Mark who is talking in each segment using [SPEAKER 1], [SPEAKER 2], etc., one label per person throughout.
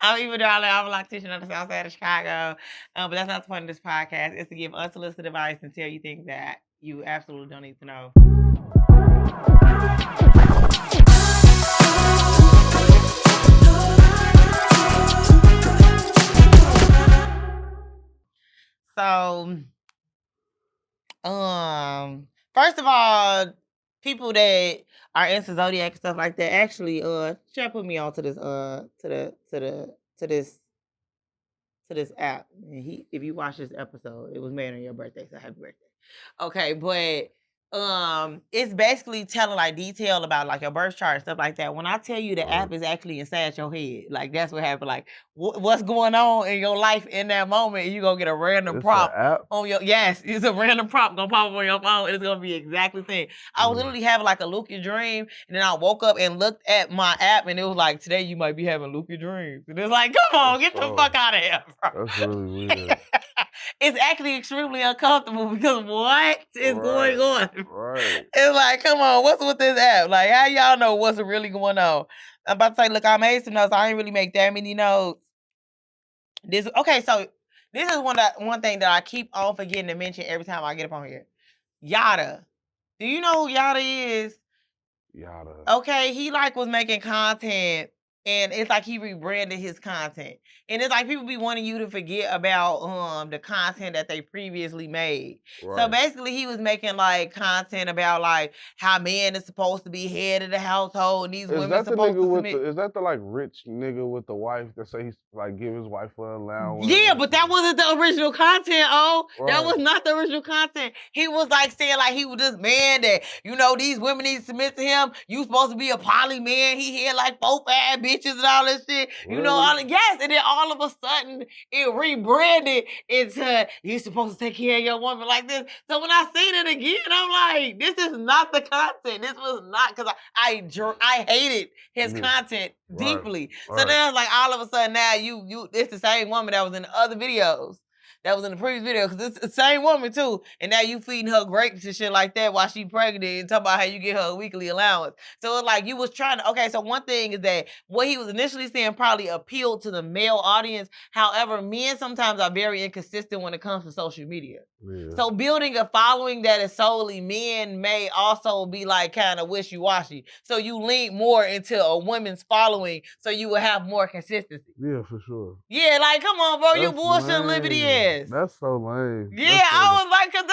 [SPEAKER 1] I'm Eva Deliver Us. I'm a loctician on the south side of Chicago. But that's not the point of this podcast. It's to give unsolicited advice and tell you things that you absolutely don't need to know. So, first of all, people that are into zodiac and stuff like that actually Chad put me on to this to this app. And if you watch this episode, it was made on your birthday, so happy birthday. Okay, but it's basically telling like detail about like your birth chart and stuff like that. When I tell you the app is actually inside your head, like that's what happened. Like what's going on in your life in that moment, and you gonna get a random prompt on your it's a random prompt gonna pop up on your phone, and it's gonna be exactly the thing. I was literally having like a lucid dream, and then I woke up and looked at my app, and it was like, today you might be having lucid dreams, and it's like, come on, get the fuck out of here, bro.
[SPEAKER 2] That's really weird.
[SPEAKER 1] It's actually extremely uncomfortable because what is going on?
[SPEAKER 2] Right.
[SPEAKER 1] It's like, come on, what's with this app? Like, how y'all know what's really going on? I'm about to say, look, I made some notes. I didn't really make that many notes. So this is one thing that I keep on forgetting to mention every time I get up on here. Yada. Do you know who Yada is?
[SPEAKER 2] Yada.
[SPEAKER 1] Okay, he like was making content. And it's like he rebranded his content. And it's like people be wanting you to forget about the content that they previously made. Right. So basically he was making like content about like how men is supposed to be head of the household and these women are supposed to submit.
[SPEAKER 2] Is that the like rich nigga with the wife that say he's like give his wife an allowance?
[SPEAKER 1] Yeah, but that wasn't the original content, right. That was not the original content. He was like saying like he was this man that, you know, these women need to submit to him. You supposed to be a poly man. He had like 4, 5 bitches and all this shit. Really? You know, yes. And then all of a sudden it rebranded into you're supposed to take care of your woman like this. So when I seen it again, I'm like, this is not the content. This was not, because I hated his content deeply. Right. So then I was like, all of a sudden now it's the same woman that was in the other videos. That was in the previous video, because it's the same woman too. And now you feeding her grapes and shit like that while she pregnant and talk about how you get her a weekly allowance. So it's like you was trying to, okay, so one thing is that what he was initially saying probably appealed to the male audience. However, men sometimes are very inconsistent when it comes to social media. Yeah. So building a following that is solely men may also be like kind of wishy-washy. So you lean more into a woman's following so you will have more consistency.
[SPEAKER 2] Yeah, for sure.
[SPEAKER 1] Yeah, like, come on, bro, you bullshit liberty ass.
[SPEAKER 2] That's so lame.
[SPEAKER 1] Yeah, I was like, cause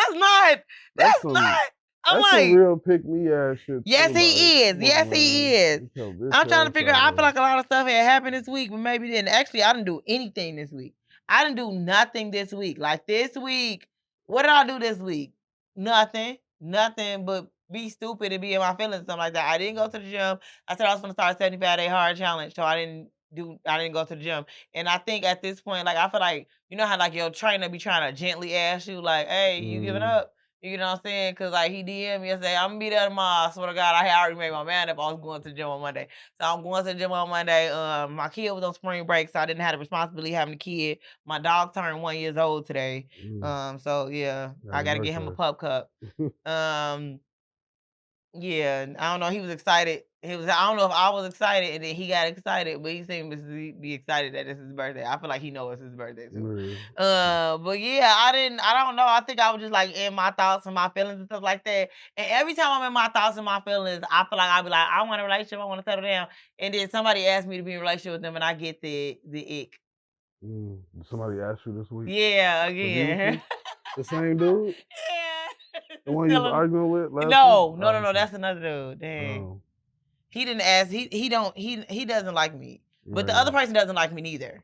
[SPEAKER 1] that's not. I'm
[SPEAKER 2] like, some real pick me ass shit.
[SPEAKER 1] Yes, he is. Yes, he is. I'm trying to figure out. I feel like a lot of stuff had happened this week, but maybe didn't. Actually, I didn't do anything this week. I didn't do nothing this week. Like this week, what did I do this week? Nothing but be stupid and be in my feelings and stuff like that. I didn't go to the gym. I said I was gonna start a 75-day hard challenge, so I didn't go to the gym. And I think at this point, like, I feel like, you know how like your trainer be trying to gently ask you, like, hey, you giving up? You know what I'm saying? Because like he DM'd me yesterday, I'm gonna be there tomorrow. I swear to God, I had already made my mind up. I was going to the gym on Monday. So I'm going to the gym on Monday. My kid was on spring break, so I didn't have the responsibility of having a kid. My dog turned 1 year old today. So yeah, I gotta get him a pup cup. Yeah, I don't know. He was excited. I don't know if I was excited, and then he got excited, but he seemed to be excited that it's his birthday. I feel like he knows it's his birthday too. But yeah, I don't know. I think I was just like in my thoughts and my feelings and stuff like that. And every time I'm in my thoughts and my feelings, I feel like I'll be like, I want a relationship, I want to settle down. And then somebody asked me to be in a relationship with them, and I get the ick.
[SPEAKER 2] Somebody asked you this week?
[SPEAKER 1] Yeah, again.
[SPEAKER 2] The same dude?
[SPEAKER 1] Yeah.
[SPEAKER 2] The one you was arguing with last week?
[SPEAKER 1] No, that's another dude. Dang. He didn't ask. He doesn't like me. But the other person doesn't like me neither.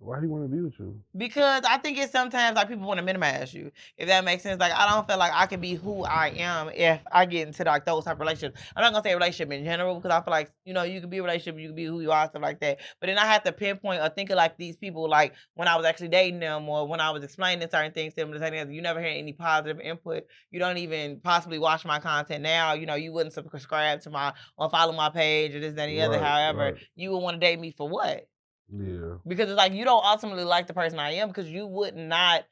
[SPEAKER 2] Why do you want to be with you?
[SPEAKER 1] Because I think it's sometimes like people want to minimize you, if that makes sense. Like, I don't feel like I can be who I am if I get into like those type of relationships. I'm not gonna say relationship in general, because I feel like, you know, you can be a relationship, you can be who you are, stuff like that. But then I have to pinpoint or think of like these people, like when I was actually dating them or when I was explaining certain things to them, you never heard any positive input. You don't even possibly watch my content now. You know, you wouldn't subscribe to my or follow my page or this, that, and the other. However, you would want to date me for what?
[SPEAKER 2] Yeah.
[SPEAKER 1] Because it's like you don't ultimately like the person I am because you would not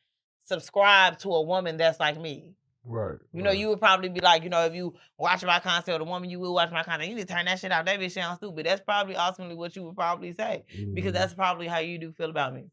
[SPEAKER 1] subscribe to a woman that's like me.
[SPEAKER 2] Right.
[SPEAKER 1] You know, you would probably be like, you know, if you watch my content or the woman you will watch my content, you need to turn that shit out. That bitch sounds stupid. That's probably ultimately what you would probably say because that's probably how you do feel about me.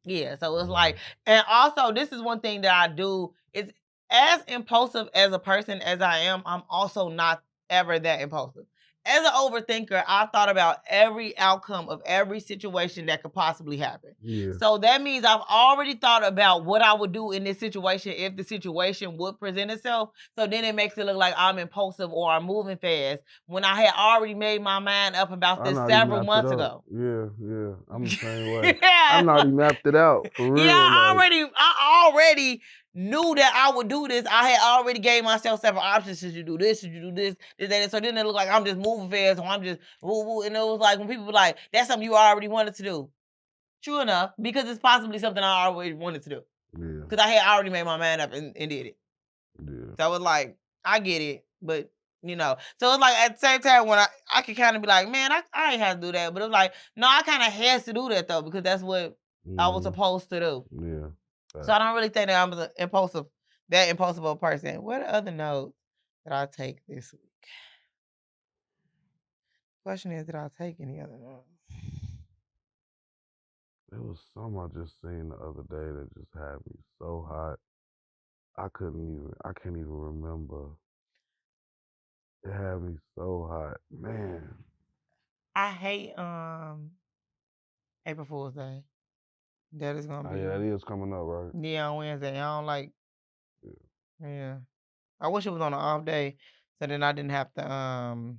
[SPEAKER 1] Yeah, so it's like, and also this is one thing that I do is as impulsive as a person as I am, I'm also not ever that impulsive. As an overthinker, I've thought about every outcome of every situation that could possibly happen.
[SPEAKER 2] Yeah.
[SPEAKER 1] So that means I've already thought about what I would do in this situation if the situation would present itself. So then it makes it look like I'm impulsive or I'm moving fast when I had already made my mind up about this several months ago.
[SPEAKER 2] Yeah. I'm the same way. I already mapped it out for real.
[SPEAKER 1] Yeah, I already knew that I would do this. I had already gave myself several options. Should you do this? Should you do this? That. So then it looked like I'm just moving fast, or I'm just woo. And it was like when people were like, "That's something you already wanted to do." True enough, because it's possibly something I already wanted to do.
[SPEAKER 2] Yeah.
[SPEAKER 1] Because I had already made my mind up and did it.
[SPEAKER 2] Yeah.
[SPEAKER 1] So I was like, I get it, but you know. So it's like at the same time when I could kind of be like, man, I ain't have to do that. But it was like, no, I kind of has to do that though because that's what I was supposed to do.
[SPEAKER 2] Yeah.
[SPEAKER 1] So I don't really think that I'm that impulsive of a person. What other notes did I take this week? Question is, did I take any other notes?
[SPEAKER 2] There was some I just seen the other day that just had me so hot. I can't even remember. It had me so hot. Man.
[SPEAKER 1] I hate April Fool's Day. That is gonna be.
[SPEAKER 2] Yeah, it is coming up, right?
[SPEAKER 1] Yeah, on Wednesday. I don't like. Yeah. I wish it was on an off day, so then I didn't have to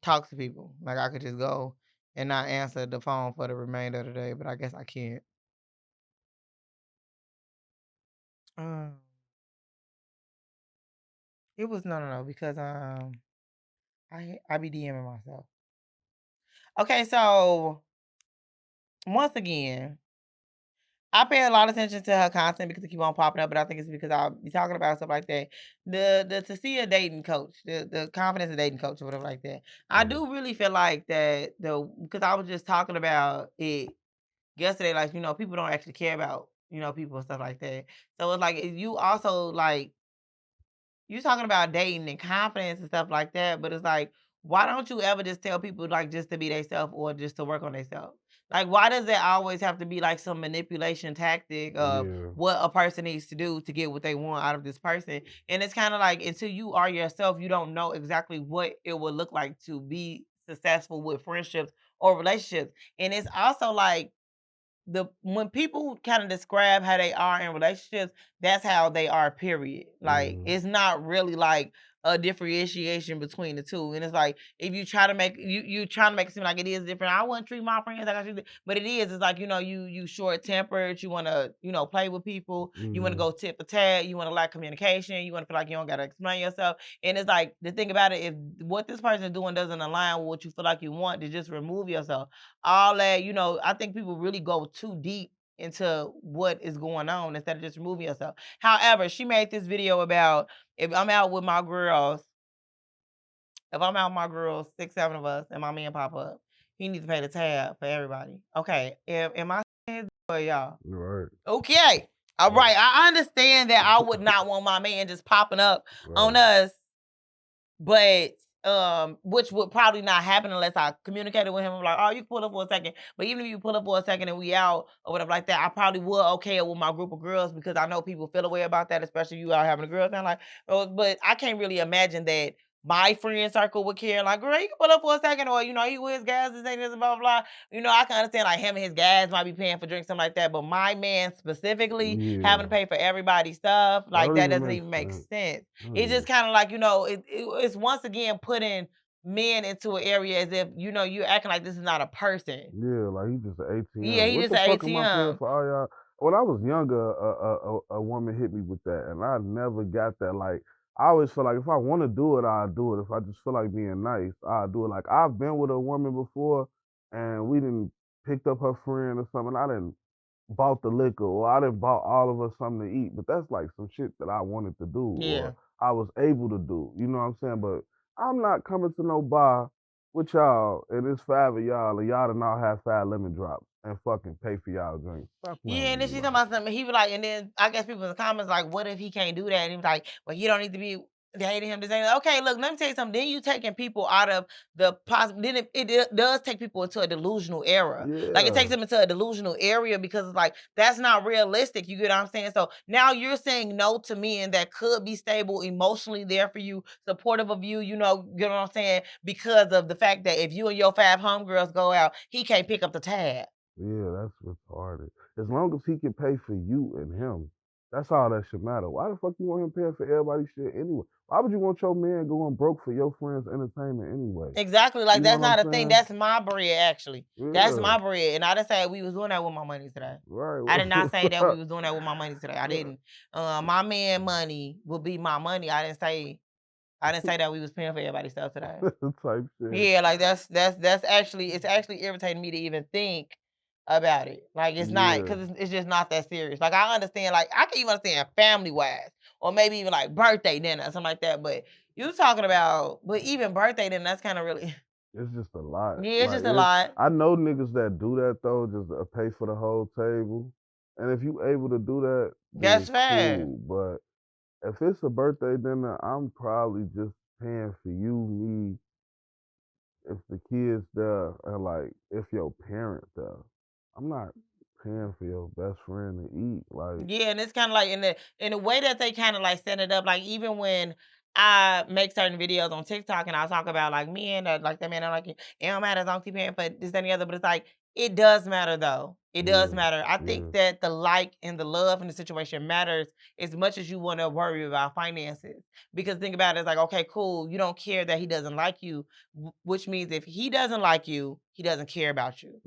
[SPEAKER 1] talk to people. Like I could just go and not answer the phone for the remainder of the day. But I guess I can't. It was no because I be DMing myself. Okay, so once again, I pay a lot of attention to her content because it keep on popping up, but I think it's because I'll be talking about stuff like that. The to see a dating coach, the confidence of dating coach or whatever like that. I do really feel like that because I was just talking about it yesterday, like, you know, people don't actually care about, you know, people and stuff like that. So it's like you also like you talking about dating and confidence and stuff like that, but it's like, why don't you ever just tell people like just to be themselves or just to work on themselves? Like, why does it always have to be like some manipulation tactic of what a person needs to do to get what they want out of this person? And it's kind of like until you are yourself, you don't know exactly what it would look like to be successful with friendships or relationships. And it's also like when people kind of describe how they are in relationships, that's how they are, period. Like it's not really like a differentiation between the two. And it's like if you try to make you trying to make it seem like it is different. I wouldn't treat my friends like I should, but it is. It's like, you know, you short tempered, you wanna, you know, play with people, you wanna go tit for tat, you wanna lack communication, you wanna feel like you don't gotta explain yourself. And it's like the thing about it, if what this person is doing doesn't align with what you feel like you want, to just remove yourself. All that, you know, I think people really go too deep into what is going on instead of just removing yourself. However, she made this video about if I'm out with my girls, 6, 7 of us, and my man pop up, he needs to pay the tab for everybody. Okay, am I saying for y'all?
[SPEAKER 2] Right.
[SPEAKER 1] Okay. All right. I understand that I would not want my man just popping up on us, but which would probably not happen unless I communicated with him. I'm like, oh, you can pull up for a second. But even if you pull up for a second and we out or whatever like that, I probably would okay it with my group of girls because I know people feel a way about that, especially you out having a girl thing. Like, but I can't really imagine that my friend circle would care. Like, girl, you can pull up for a second, or you know, he with his guys and saying this and blah blah blah. You know, I can understand like him and his guys might be paying for drinks, something like that. But my man specifically having to pay for everybody's stuff, like that doesn't even make sense. It's just kind of like, you know, it's once again putting men into an area as if, you know, you're acting like this is not a person.
[SPEAKER 2] Yeah, like he's just an ATM.
[SPEAKER 1] Yeah, he
[SPEAKER 2] what
[SPEAKER 1] just
[SPEAKER 2] the
[SPEAKER 1] an
[SPEAKER 2] fuck am I paying
[SPEAKER 1] ATM.
[SPEAKER 2] for all y'all? When I was younger, a woman hit me with that, and I never got that. Like, I always feel like if I want to do it, I'll do it. If I just feel like being nice, I'll do it. Like, I've been with a woman before, and we didn't picked up her friend or something. I didn't bought the liquor, or I didn't bought all of us something to eat. But that's like some shit that I wanted to do, or I was able to do. You know what I'm saying? But I'm not coming to no bar with y'all, and it's 5 of y'all, and y'all done all have 5 lemon drops and fucking pay for y'all drinks. Stop playing
[SPEAKER 1] Yeah, and then
[SPEAKER 2] with me,
[SPEAKER 1] she's talking about something. He was like, and then I guess people in the comments like, what if he can't do that? And he was like, well, you don't need to be hating him. Okay, look, let me tell you something. Then you taking people out of the possible. Then it does take people into a delusional era.
[SPEAKER 2] Yeah.
[SPEAKER 1] Like it takes them into a delusional area because it's like that's not realistic. You get what I'm saying? So now you're saying no to men that could be stable, emotionally there for you, supportive of you. You know what I'm saying? Because of the fact that if you and your 5 homegirls go out, he can't pick up the tab.
[SPEAKER 2] Yeah, that's retarded. As long as he can pay for you and him, that's all that should matter. Why the fuck you want him paying for everybody's shit anyway? Why would you want your man going broke for your friends' entertainment anyway?
[SPEAKER 1] Exactly. Like,
[SPEAKER 2] You know
[SPEAKER 1] that's
[SPEAKER 2] what
[SPEAKER 1] not
[SPEAKER 2] I'm
[SPEAKER 1] a thing.
[SPEAKER 2] saying?
[SPEAKER 1] That's my bread, actually. That's
[SPEAKER 2] Yeah.
[SPEAKER 1] my bread. And I didn't say we was doing that with my money today.
[SPEAKER 2] Right.
[SPEAKER 1] I did not say that we was doing that with my money today. I didn't. My man money will be my money. I didn't say that we was paying for everybody's stuff today.
[SPEAKER 2] Type shit.
[SPEAKER 1] Yeah, like that's actually, it's actually irritating me to even think about it. Like it's not, because it's just not that serious. Like I understand, like I can even understand family wise, or maybe even like birthday dinner or something like that. But you talking about, but even birthday dinner, that's kind of really.
[SPEAKER 2] It's just a lot.
[SPEAKER 1] Yeah, it's just a lot.
[SPEAKER 2] I know niggas that do that though, just to pay for the whole table. And if you able to do that,
[SPEAKER 1] That's fair.
[SPEAKER 2] cool. But if it's a birthday dinner, I'm probably just paying for you, me, if the kids there, and like if your parents there. I'm not paying for your best friend to eat. Like,
[SPEAKER 1] yeah, and it's kind of like in the way that they kind of like set it up. Like even when I make certain videos on TikTok and I talk about like men that like that man don't like you, it don't matter as long as you paying for this, that, and the other. But it's like it does matter though. It does matter. I think that the like and the love in the situation matters as much as you want to worry about finances. Because think about it, it's like, okay, cool. You don't care that he doesn't like you, which means if he doesn't like you, he doesn't care about you.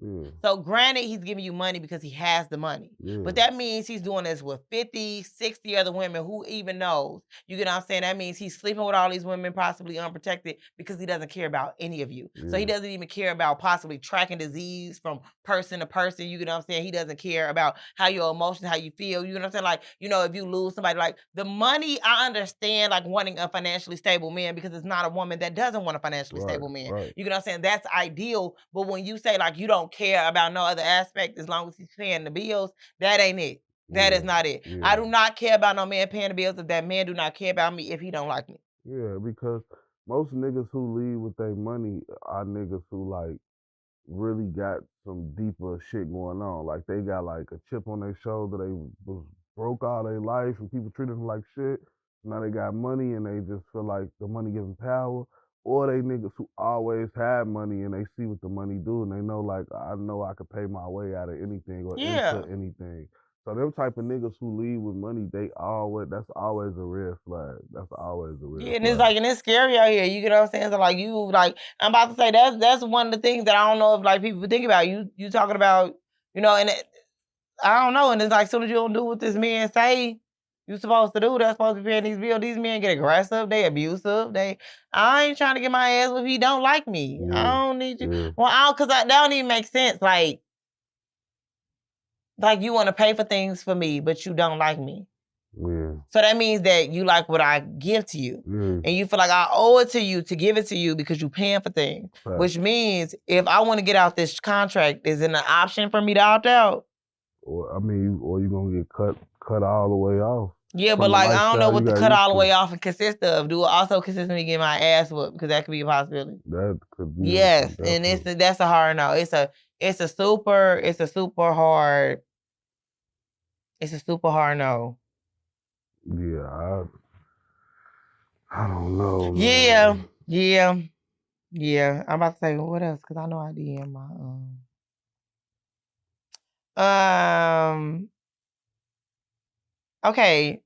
[SPEAKER 1] So granted, he's giving you money because he has the money. But that means he's doing this with 50, 60 other women. Who even knows? You get what I'm saying? That means he's sleeping with all these women, possibly unprotected, because he doesn't care about any of you. So he doesn't even care about possibly tracking disease from person to person. You get what I'm saying? He doesn't care about how your emotions, how you feel. You know what I'm saying? Like, you know, if you lose somebody, like the money, I understand like wanting a financially stable man, because it's not a woman that doesn't want a financially stable man. You get what I'm saying? That's ideal. But when you say like you don't care about no other aspect as long as he's paying the bills, that ain't it. That is not it. I do not care about no man paying the bills if that man do not care about me if he don't like me.
[SPEAKER 2] Yeah, because most niggas who leave with their money are niggas who like really got some deeper shit going on. Like they got like a chip on their shoulder. They was broke all their life and people treated them like shit. Now they got money and they just feel like the money gives them power. Or they niggas who always had money and they see what the money do and they know like I know I could pay my way out of anything or into anything. So them type of niggas who leave with money, that's always a red flag. That's always a red flag.
[SPEAKER 1] And it's like, and it's scary out here. You get what I'm saying? So like I'm about to say that's one of the things that I don't know if like people think about. You talking about, you know, and I don't know. And it's like, as soon as you don't do what this man say you supposed to do, that's supposed to be paying these bills. These men get aggressive, they abusive, I ain't trying to get my ass if he don't like me. I don't need you. Well, because that don't even make sense. Like you want to pay for things for me, but you don't like me. So that means that you like what I give to you. And you feel like I owe it to you to give it to you because you're paying for things. Which means if I want to get out this contract, is it an option for me to opt out?
[SPEAKER 2] Or you're going to get cut all the way off.
[SPEAKER 1] Yeah, but like, I don't know what the cut all the way off and consist of. Do it also consist of me getting my ass whooped? Because that could be a possibility.
[SPEAKER 2] That could be.
[SPEAKER 1] Yes, and that's a hard no. It's a super hard no.
[SPEAKER 2] Yeah, I don't know.
[SPEAKER 1] Man. Yeah. I'm about to say what else, because I know I DM my okay.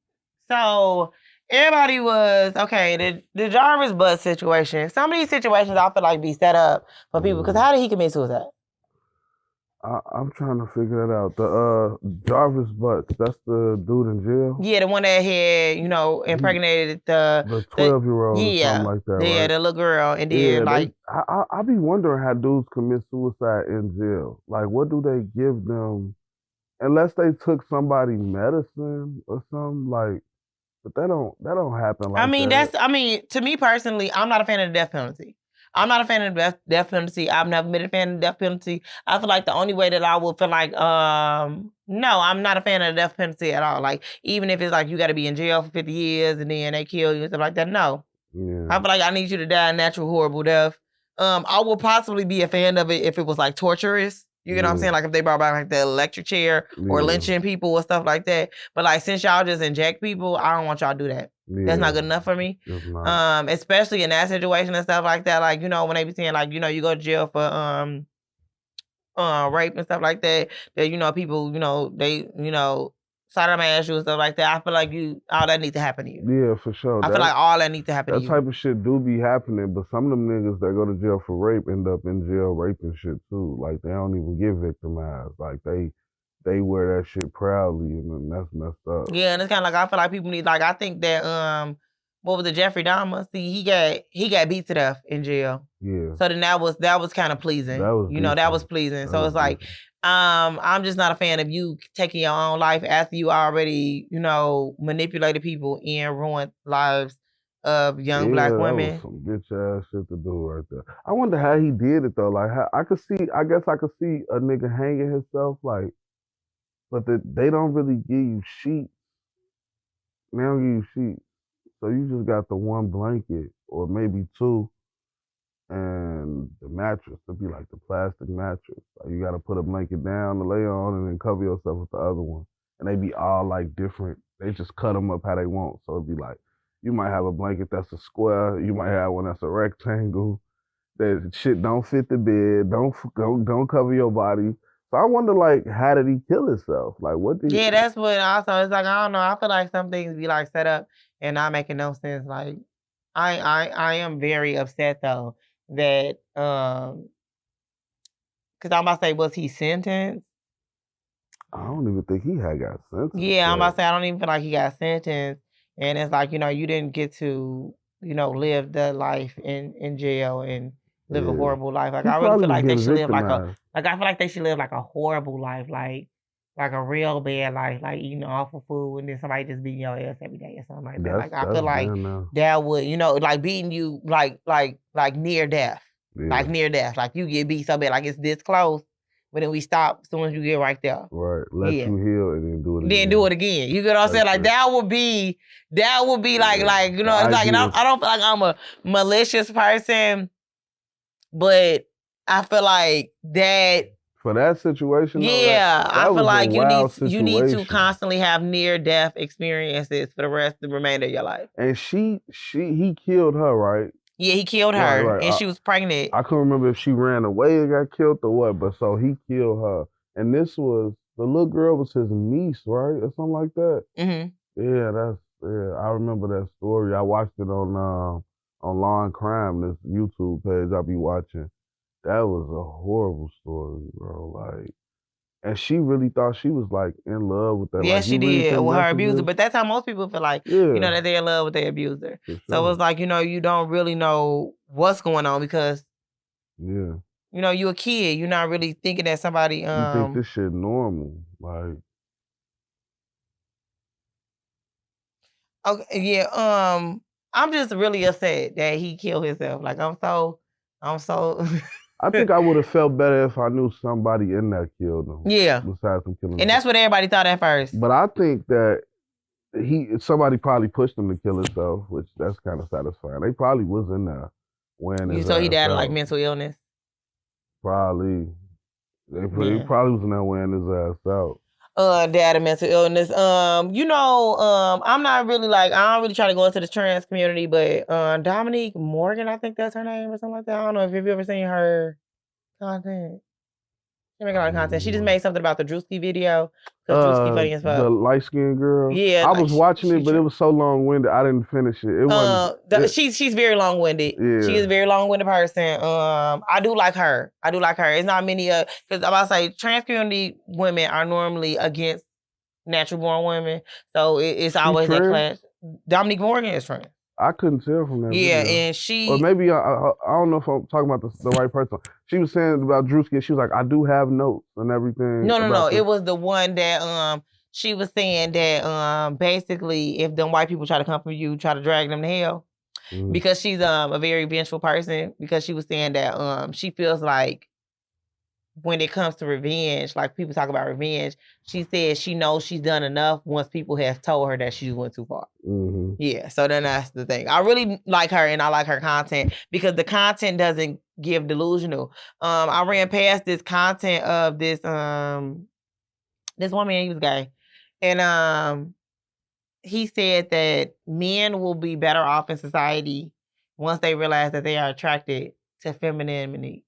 [SPEAKER 1] So everybody was okay. The Jarvis bus situation. Some of these situations I feel like be set up for people, because how did he commit suicide?
[SPEAKER 2] I'm trying to figure that out. The Jarvis Butts, that's the dude in jail?
[SPEAKER 1] Yeah, the one that had, impregnated the
[SPEAKER 2] 12-year-old or something like that,
[SPEAKER 1] yeah,
[SPEAKER 2] right?
[SPEAKER 1] the little girl. And then
[SPEAKER 2] I be wondering how dudes commit suicide in jail. Like, what do they give them? Unless they took somebody's medicine or something, like, but that don't happen like that.
[SPEAKER 1] To me personally, I'm not a fan of the death penalty. I'm not a fan of the death penalty. I've never been a fan of the death penalty. I feel like the only way that I would feel like, no, I'm not a fan of the death penalty at all. Like, even if it's like you got to be in jail for 50 years and then they kill you and stuff like that, no.
[SPEAKER 2] Yeah.
[SPEAKER 1] I feel like I need you to die a natural, horrible death. I would possibly be a fan of it if it was like torturous. You get what I'm saying? Like if they brought back like the electric chair or lynching people or stuff like that. But like since y'all just inject people, I don't want y'all to do that. That's not good enough for me. Especially in that situation and stuff like that. Like, you know, when they be saying like, you know, you go to jail for rape and stuff like that, that, you know, people, you know, they, you know, sodomize you and stuff like that. I feel like all that needs to happen to you.
[SPEAKER 2] Yeah, for sure.
[SPEAKER 1] I feel like all that needs to happen to you.
[SPEAKER 2] That type of shit do be happening, but some of them niggas that go to jail for rape end up in jail raping shit too. Like they don't even get victimized. Like they wear that shit proudly, and that's messed up.
[SPEAKER 1] Yeah, and it's kind of like I feel like people need, like, I think that what was it, Jeffrey Dahmer? See, he got beat to death in jail.
[SPEAKER 2] Yeah.
[SPEAKER 1] So then that was kind of pleasing. That was pleasing. So it's like, I'm just not a fan of you taking your own life after you already, you know, manipulated people and ruined lives of young black women.
[SPEAKER 2] That was some bitch ass shit to do right there. I wonder how he did it though. Like I guess I could see a nigga hanging himself, like, but they don't really give you sheets. They don't give you sheets. So you just got the one blanket or maybe two and the mattress to be like the plastic mattress. Like you gotta put a blanket down to lay on and then cover yourself with the other one. And they be all like different. They just cut them up how they want. So it'd be like, you might have a blanket that's a square. You might have one that's a rectangle. That shit don't fit the bed. Don't cover your body. So I wonder, like, how did he kill himself? Like, what did
[SPEAKER 1] he... that's what also, it's like, I don't know. I feel like some things be like set up and not making no sense. Like, I am very upset though that because I'm about to say, was he sentenced?
[SPEAKER 2] I don't even think he had got sentenced.
[SPEAKER 1] Yeah, I'm about to say, I don't even feel like he got sentenced. And it's like, you know, you didn't get to, you know, live the life in jail and live a horrible life. Like, I really feel like they should live I feel like they should live like a horrible life, like a real bad life, like eating awful food and then somebody just beating your ass every day or something like that. Like, I feel like that would, you know, like beating you like near death. Yeah. Like near death. Like you get beat so bad, like it's this close, but then we stop as soon as you get right there.
[SPEAKER 2] Right. Let you heal and then do it again.
[SPEAKER 1] Then do it again. You get what I'm saying? Like that would be like, you know, it's like, and I don't feel like I'm a malicious person, but I feel like that
[SPEAKER 2] for that situation,
[SPEAKER 1] yeah, I feel like you need to constantly have near death experiences for the remainder of your life.
[SPEAKER 2] And he killed her, right?
[SPEAKER 1] Yeah, he killed her, right. And she was pregnant.
[SPEAKER 2] I couldn't remember if she ran away and got killed or what, but so he killed her. And this was the little girl was his niece, right, or something like that. Mm-hmm. Yeah, I remember that story. I watched it on Law and Crime, this YouTube page I be watching. That was a horrible story, bro. Like, and she really thought she was like in love with that.
[SPEAKER 1] Yeah,
[SPEAKER 2] like,
[SPEAKER 1] she did with her abuser. But that's how most people feel like, you know, that they're in love with their abuser. Sure. So it's like, you know, you don't really know what's going on because, you know, you're a kid. You're not really thinking that somebody.
[SPEAKER 2] You think this shit normal, like.
[SPEAKER 1] Okay, yeah. I'm just really upset that he killed himself. Like, I'm so.
[SPEAKER 2] I think I would have felt better if I knew somebody in there killed him.
[SPEAKER 1] Yeah.
[SPEAKER 2] Besides him killing him.
[SPEAKER 1] And that's what everybody thought at first.
[SPEAKER 2] But I think that somebody probably pushed him to kill himself, which that's kind of satisfying. They probably was in there when
[SPEAKER 1] so he died of like mental illness?
[SPEAKER 2] Probably. He probably was in there wearing his ass out.
[SPEAKER 1] Dad of mental illness. You know, I'm not really like, I don't really try to go into the trans community, but Dominique Morgan, I think that's her name or something like that. I don't know if you've ever seen her content. She make a lot of content. She just made something about the Drewski video. Drewski funny as fuck.
[SPEAKER 2] The light-skinned girl?
[SPEAKER 1] Yeah.
[SPEAKER 2] I was watching it, but it was so long-winded, I didn't finish it. It wasn't.
[SPEAKER 1] She's very long-winded. Yeah. She is a very long-winded person. I do like her. It's not many, because I'm about to say, trans community women are normally against natural-born women. So it's always that clash. Dominique Morgan is trans.
[SPEAKER 2] I couldn't tell from that video.
[SPEAKER 1] And she...
[SPEAKER 2] Or maybe, I don't know if I'm talking about the right person. She was saying about Drewski, and she was like, I do have notes and everything.
[SPEAKER 1] No. It was the one that she was saying that basically if them white people try to come for you, try to drag them to hell, because she's a very vengeful person, because she was saying that she feels like when it comes to revenge, like people talk about revenge, she said she knows she's done enough once people have told her that she went too far. Yeah, so then that's the thing. I really like her, and I like her content because the content doesn't give delusional. I ran past this content of this woman, he was gay, and he said that men will be better off in society once they realize that they are attracted to feminine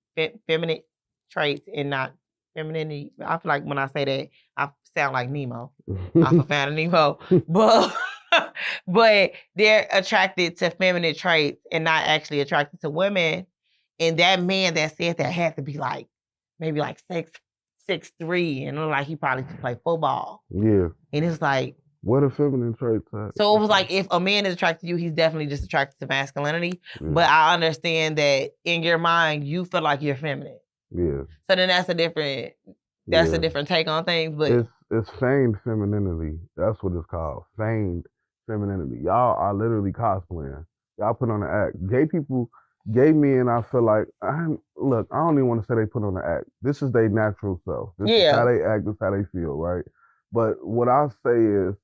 [SPEAKER 1] traits and not femininity. I feel like when I say that, I sound like Nemo. I'm a fan of Nemo, but they're attracted to feminine traits and not actually attracted to women. And that man that said that had to be like maybe like 6'3" and look like he probably could play football.
[SPEAKER 2] Yeah.
[SPEAKER 1] And it's like,
[SPEAKER 2] what are feminine traits at?
[SPEAKER 1] So it was like, if a man is attracted to you, he's definitely just attracted to masculinity. Yeah. But I understand that in your mind, you feel like you're feminine.
[SPEAKER 2] Yeah.
[SPEAKER 1] So then that's a different take on things. But
[SPEAKER 2] it's feigned femininity. That's what it's called. Feigned femininity. Y'all are literally cosplaying. Y'all put on an act. Gay men, I feel like, look, I don't even want to say they put on an act. This is their natural self. This is how they act. This is how they feel, right? But what I say is,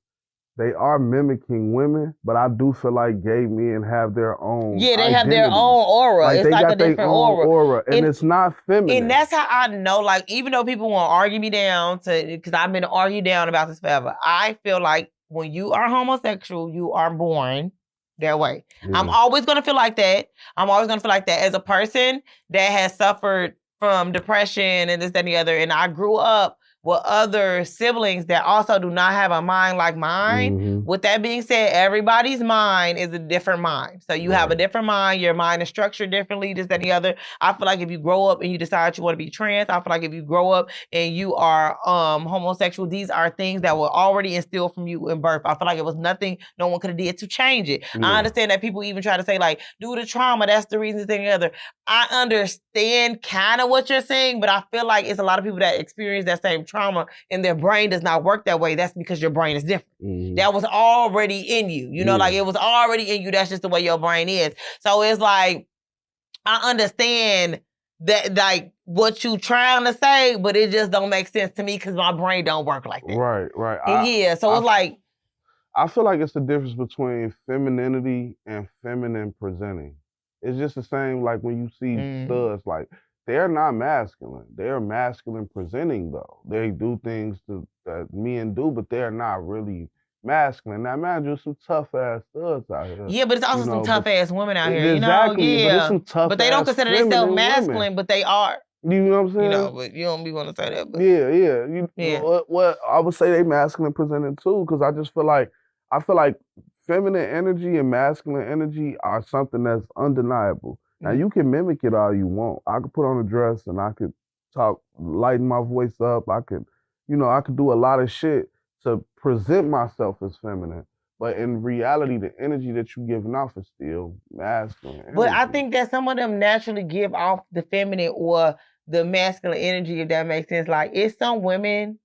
[SPEAKER 2] they are mimicking women, but I do feel like gay men have their own
[SPEAKER 1] they have their own aura.
[SPEAKER 2] Like,
[SPEAKER 1] it's
[SPEAKER 2] they
[SPEAKER 1] like
[SPEAKER 2] got
[SPEAKER 1] a different aura.
[SPEAKER 2] And it's not feminine.
[SPEAKER 1] And that's how I know, like, even though people want to argue me down, because I've been argued down about this forever, I feel like when you are homosexual, you are born that way. Yeah. I'm always going to feel like that. As a person that has suffered from depression and this, that, and the other, and I grew up with other siblings that also do not have a mind like mine. With that being said, everybody's mind is a different mind. So you have a different mind. Your mind is structured differently, this, that, and the other. I feel like if you grow up and you decide you want to be trans, I feel like if you grow up and you are homosexual, these are things that were already instilled from you in birth. I feel like it was nothing no one could have did to change it. Yeah. I understand that people even try to say, like, due to trauma, that's the reason, this, that, and the other. I understand kind of what you're saying, but I feel like it's a lot of people that experience that same trauma and their brain does not work that way. That's because your brain is different. That was already in you. You know, like, it was already in you. That's just the way your brain is. So it's like, I understand that, like, what you trying to say, but it just don't make sense to me because my brain don't work like that.
[SPEAKER 2] Right.
[SPEAKER 1] So it's like,
[SPEAKER 2] I feel like it's the difference between femininity and feminine presenting. It's just the same, like, when you see studs, like, they're not masculine. They're masculine presenting, though. They do things that men do, but they're not really masculine. Now, imagine some tough-ass studs out here.
[SPEAKER 1] Yeah, but it's also some tough-ass women out here.
[SPEAKER 2] Exactly, but it's some tough-ass
[SPEAKER 1] But they don't consider themselves masculine,
[SPEAKER 2] women.
[SPEAKER 1] But they are.
[SPEAKER 2] You know what I'm saying?
[SPEAKER 1] You know, but you don't be want to say that. But.
[SPEAKER 2] Yeah. What I would say they masculine presenting, too, because I just feel like, feminine energy and masculine energy are something that's undeniable. Now, you can mimic it all you want. I could put on a dress and I could lighten my voice up. I could do a lot of shit to present myself as feminine. But in reality, the energy that you're giving off is still masculine energy.
[SPEAKER 1] But I think that some of them naturally give off the feminine or the masculine energy, if that makes sense. Like, it's some women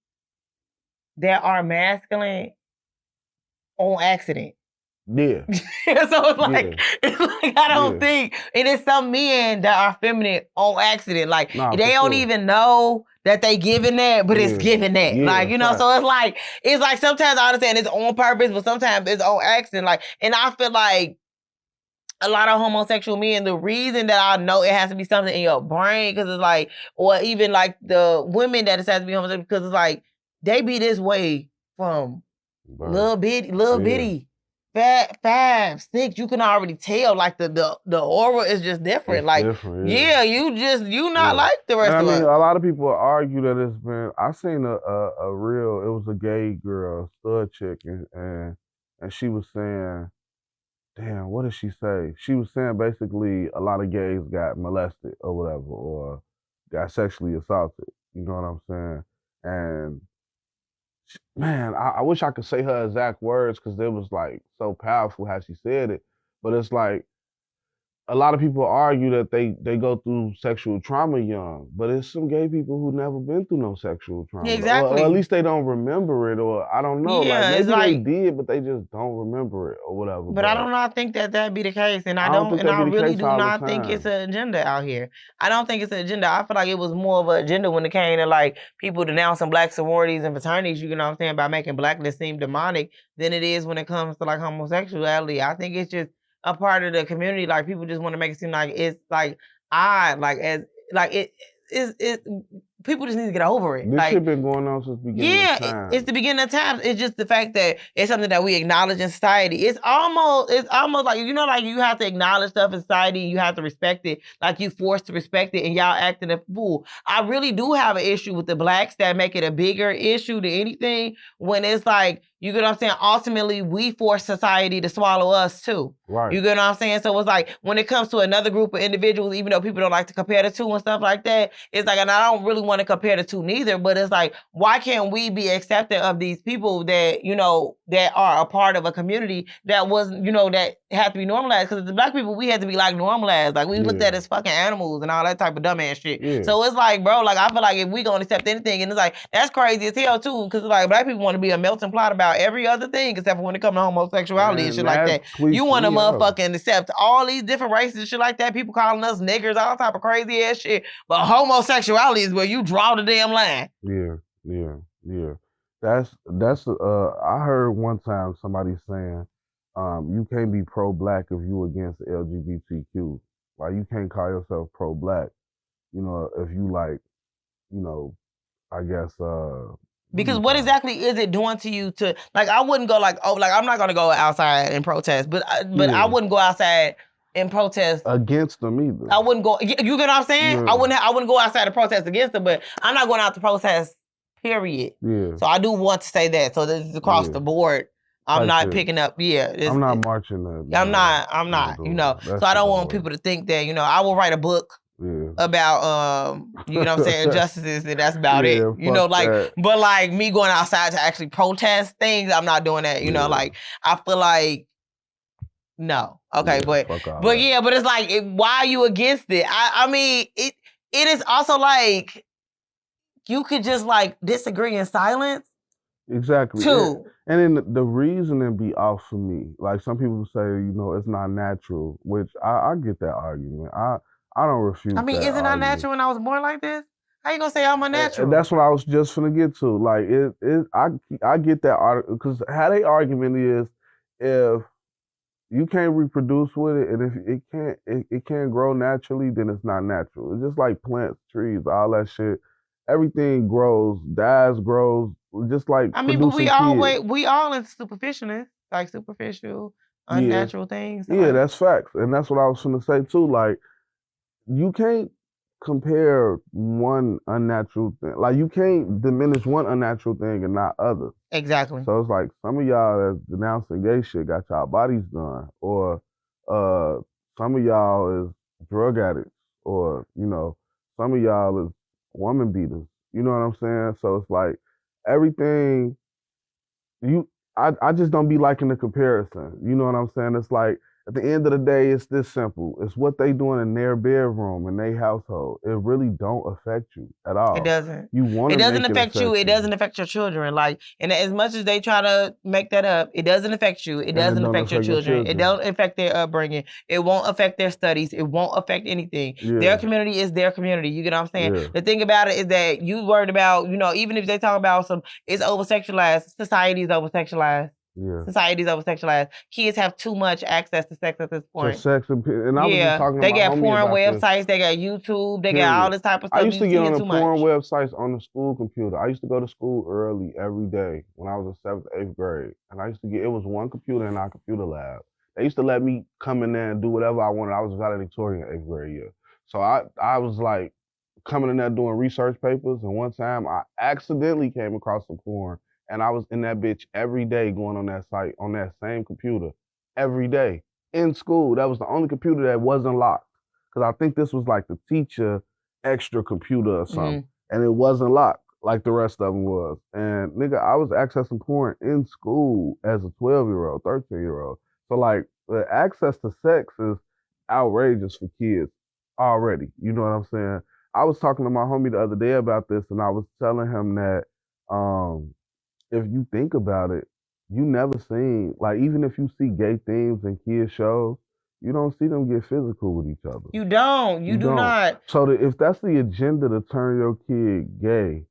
[SPEAKER 1] that are masculine on accident.
[SPEAKER 2] Yeah.
[SPEAKER 1] So it's like, I don't think, and it's some men that are feminine on accident. Like, they don't even know that they giving that, but it's giving that. Like, you know, so it's like sometimes I understand it's on purpose, but sometimes it's on accident. Like, and I feel like a lot of homosexual men, the reason that I know it has to be something in your brain, because it's like, or even like the women that decide to be homosexual, because it's like, they be this way from little bitty. 5, 6, you can already tell, like, the aura is just different. It's like, different, you not like the rest of us.
[SPEAKER 2] A lot of people argue that it's been. I seen a real. It was a gay girl, stud chick, and she was saying, damn, what did she say? She was saying basically a lot of gays got molested or whatever, or got sexually assaulted. You know what I'm saying? And man, I wish I could say her exact words because it was like so powerful how she said it. But it's like, a lot of people argue that they go through sexual trauma young, but it's some gay people who never been through no sexual trauma,
[SPEAKER 1] Yeah, exactly.
[SPEAKER 2] or at least they don't remember it, or I don't know,
[SPEAKER 1] Yeah,
[SPEAKER 2] like maybe
[SPEAKER 1] it's like,
[SPEAKER 2] they did, but they just don't remember it or whatever.
[SPEAKER 1] but I do not think that be the case, and
[SPEAKER 2] I don't think
[SPEAKER 1] and
[SPEAKER 2] that
[SPEAKER 1] I
[SPEAKER 2] be the
[SPEAKER 1] really
[SPEAKER 2] case
[SPEAKER 1] do
[SPEAKER 2] all the
[SPEAKER 1] not think it's
[SPEAKER 2] time.
[SPEAKER 1] an agenda out here. I don't think it's an agenda. I feel like it was more of an agenda when it came to like people denouncing black sororities and fraternities, you know what I'm saying, by making blackness seem demonic than it is when it comes to like homosexuality. I think it's just a part of the community. Like people just want to make it seem like it's like odd, like as like it is it. People just need to get over it.
[SPEAKER 2] This
[SPEAKER 1] like,
[SPEAKER 2] shit been going on since the beginning of time.
[SPEAKER 1] It's the beginning of time. It's just the fact that it's something that we acknowledge in society. It's almost like, you know, like you have to acknowledge stuff in society and you have to respect it. Like you forced to respect it and y'all acting a fool. I really do have an issue with the blacks that make it a bigger issue than anything when it's like, you get what I'm saying? Ultimately, we force society to swallow us too.
[SPEAKER 2] Right.
[SPEAKER 1] You get what I'm saying? So it's like when it comes to another group of individuals, even though people don't like to compare the two and stuff like that, it's like, and I don't really want to compare the two neither, but it's like, why can't we be accepting of these people that, you know, that are a part of a community that was, you know, that have to be normalized? Because the black people, we had to be like normalized. Like we looked at as fucking animals and all that type of dumbass shit. Yeah. So it's like, bro, like I feel like if we gonna accept anything, and it's like, that's crazy as hell too, because like black people want to be a melting pot about every other thing except for when it comes to homosexuality and shit like that. You want to motherfucking accept all these different races and shit like that, people calling us niggers, all type of crazy ass shit. But homosexuality is where you draw the damn line.
[SPEAKER 2] Yeah. That's I heard one time somebody saying, you can't be pro-black if you against LGBTQ. Like you can't call yourself pro-black, you know, if you like, you know, I guess
[SPEAKER 1] because what exactly is it doing to you to, like, I wouldn't go like, oh, like I'm not gonna go outside and protest, but I wouldn't go outside and protest
[SPEAKER 2] against them either.
[SPEAKER 1] I wouldn't go, you get what I'm saying? Yeah. I wouldn't go outside to protest against them, but I'm not going out to protest, period. Yeah. So I do want to say that. So this is across the board. I'm not picking up,
[SPEAKER 2] I'm not marching.
[SPEAKER 1] I'm not, you know. So I don't want people to think that, you know, I will write a book about you know what I'm saying, injustices, and that's about it. You know, like that. But like me going outside to actually protest things, I'm not doing that. You know, like I feel like no. Okay, but it's like why are you against it? I mean it is also like you could just like disagree in silence.
[SPEAKER 2] Exactly. Too. And then the reasoning be off for me. Like some people say, you know, it's not natural, which I get that argument. I don't refute.
[SPEAKER 1] I mean, isn't it natural when I was born like this? How you gonna say I'm unnatural?
[SPEAKER 2] And that's what I was just finna get to. Like I get that argument because how they argument is if you can't reproduce with it, and if it can't grow naturally, then it's not natural. It's just like plants, trees, all that shit. Everything grows, dies, grows. Just like
[SPEAKER 1] I mean, but we all in superficialness, like superficial, unnatural things.
[SPEAKER 2] Yeah, that's facts, and that's what I was gonna say too. Like, you can't compare one unnatural thing. Like, you can't diminish one unnatural thing and not others.
[SPEAKER 1] Exactly.
[SPEAKER 2] So it's like some of y'all that's denouncing gay shit got y'all bodies done, or some of y'all is drug addicts, or you know, some of y'all is woman beaters. You know what I'm saying? So it's like everything I just don't be liking the comparison. You know what I'm saying? It's like at the end of the day, it's this simple. It's what they doing in their bedroom, in their household. It really don't affect you at all.
[SPEAKER 1] It doesn't.
[SPEAKER 2] You want
[SPEAKER 1] it doesn't affect you. It doesn't affect your children. Like, and as much as they try to make that up, it doesn't affect you. It doesn't affect your children. It don't affect their upbringing. It won't affect their studies. It won't affect anything. Yeah. Their community is their community. You get what I'm saying? Yeah. The thing about it is that you worried about, you know, even if they talk about it's over-sexualized, society is over-sexualized. Yeah. Society's over-sexualized. Kids have too much access to sex at this point.
[SPEAKER 2] To sex and I was just talking
[SPEAKER 1] they
[SPEAKER 2] about
[SPEAKER 1] got porn websites, they got YouTube, they got all this type of stuff.
[SPEAKER 2] I used to get on the porn websites on the school computer. I used to go to school early every day when I was in 7th, 8th grade. And I used to it was one computer in our computer lab. They used to let me come in there and do whatever I wanted. I was valedictorian in 8th grade year. So I was like coming in there doing research papers, and one time I accidentally came across some porn. And I was in that bitch every day going on that site, on that same computer, every day, in school. That was the only computer that wasn't locked. Because I think this was like the teacher extra computer or something. Mm-hmm. And it wasn't locked like the rest of them was. And nigga, I was accessing porn in school as a 12-year-old, 13-year-old. So like the access to sex is outrageous for kids already. You know what I'm saying? I was talking to my homie the other day about this, and I was telling him that if you think about it, you never seen, like, even if you see gay themes in kids shows, you don't see them get physical with each other.
[SPEAKER 1] You don't. You do not.
[SPEAKER 2] So if that's the agenda to turn your kid gay,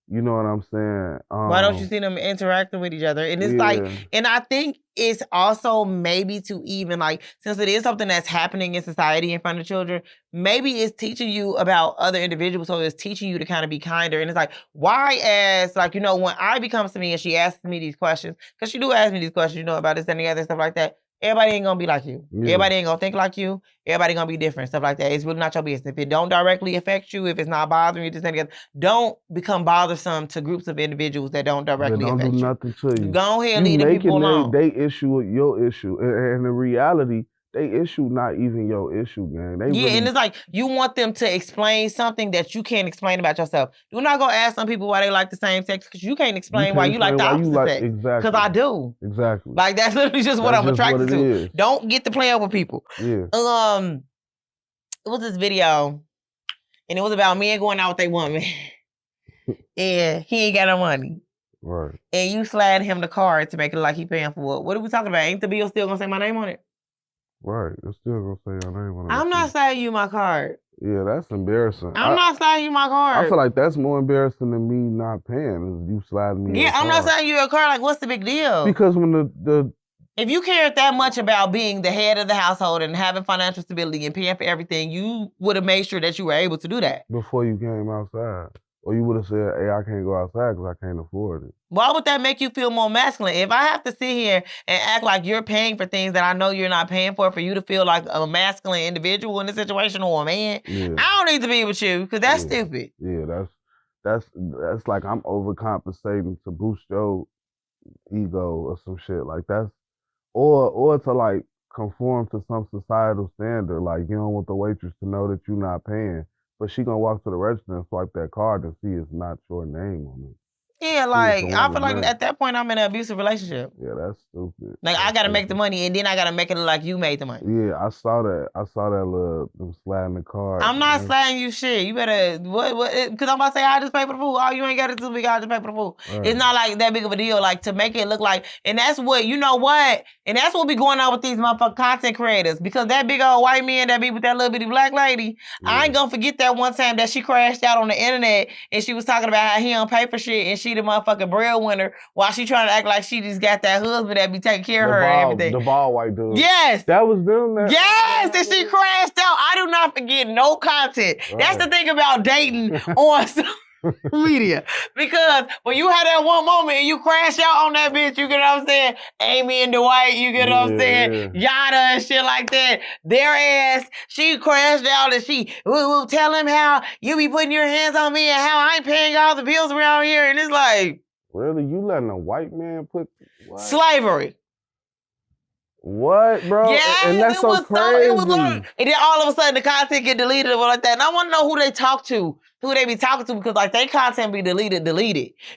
[SPEAKER 2] you know what I'm saying?
[SPEAKER 1] Why don't you see them interacting with each other? And it's like, and I think it's also maybe to even like, since it is something that's happening in society in front of children, maybe it's teaching you about other individuals. So it's teaching you to kind of be kinder. And it's like, why as like, you know, when Ivy comes to me and she asks me these questions, because she do ask me these questions, you know, about this and the other stuff like that. Everybody ain't gonna be like you. Yeah. Everybody ain't gonna think like you. Everybody gonna be different, stuff like that. It's really not your business. If it don't directly affect you, if it's not bothering you, this and the other, don't become bothersome to groups of individuals that don't directly affect you.
[SPEAKER 2] Don't do nothing to you.
[SPEAKER 1] Go ahead and leave the people alone.
[SPEAKER 2] They issue your issue. And the reality, they issue not even your issue, gang.
[SPEAKER 1] And it's like, you want them to explain something that you can't explain about yourself. Do not go ask some people why they like the same sex, because you can't explain why you like the opposite sex.
[SPEAKER 2] Exactly.
[SPEAKER 1] Because I do.
[SPEAKER 2] Exactly.
[SPEAKER 1] Like, that's literally just what I'm attracted to. Don't get to playing with people.
[SPEAKER 2] Yeah.
[SPEAKER 1] It was this video, and it was about men going out with their woman. And he ain't got no money.
[SPEAKER 2] Right.
[SPEAKER 1] And you slide him the card to make it like he paying for it. What are we talking about? Ain't the bill still gonna say my name on it?
[SPEAKER 2] Right. It's still gonna say your name on it.
[SPEAKER 1] I'm not sliding you my card.
[SPEAKER 2] Yeah, that's embarrassing.
[SPEAKER 1] I'm not sliding you my card.
[SPEAKER 2] I feel like that's more embarrassing than me not paying, is you sliding me
[SPEAKER 1] I'm not sliding you a card. Like, what's the big deal?
[SPEAKER 2] Because when
[SPEAKER 1] if you cared that much about being the head of the household and having financial stability and paying for everything, you would have made sure that you were able to do that.
[SPEAKER 2] Before you came outside. Or you would have said, hey, I can't go outside because I can't afford it.
[SPEAKER 1] Why would that make you feel more masculine? If I have to sit here and act like you're paying for things that I know you're not paying for you to feel like a masculine individual in this situation or a man, I don't need to be with you because that's stupid.
[SPEAKER 2] Yeah, that's like I'm overcompensating to boost your ego or some shit. Like that's, or to like conform to some societal standard. Like you don't want the waitress to know that you're not paying. But she gonna walk to the register and swipe that card and see it's not your name on it.
[SPEAKER 1] Yeah, like I feel like at that point I'm in an abusive relationship.
[SPEAKER 2] Yeah, that's stupid.
[SPEAKER 1] Like I gotta make the money and then I gotta make it look like you made the money.
[SPEAKER 2] Yeah, I saw that little them sliding the card.
[SPEAKER 1] I'm not sliding you shit. You better because I'm about to say I just pay for the food. Oh, you ain't got it too big. I just pay for the food. Right. It's not like that big of a deal. Like to make it look like, and that's what you know what, and that's what be going on with these motherfucking content creators because that big old white man that be with that little bitty black lady. Yeah. I ain't gonna forget that one time that she crashed out on the internet and she was talking about how he don't pay for shit and she the motherfucking breadwinner while she trying to act like she just got that husband that be taking care of her and everything.
[SPEAKER 2] The bald white dude.
[SPEAKER 1] Yes.
[SPEAKER 2] That was them.
[SPEAKER 1] Yes, and she crashed out. I do not forget no content. Right. That's the thing about dating on social media. Because when you had that one moment and you crash out on that bitch, you get what I'm saying? Amy and Dwight, you get what I'm saying? Yada and shit like that. Their ass, she crashed out and she will tell him how you be putting your hands on me and how I ain't paying all the bills around here. And it's like...
[SPEAKER 2] Really? You letting a white man put... What?
[SPEAKER 1] Slavery.
[SPEAKER 2] What, bro?
[SPEAKER 1] Yeah,
[SPEAKER 2] and that's so crazy.
[SPEAKER 1] It was like, and then all of a sudden the content get deleted or like that. And I want to know who they talk to, who they be talking to, because like their content be deleted.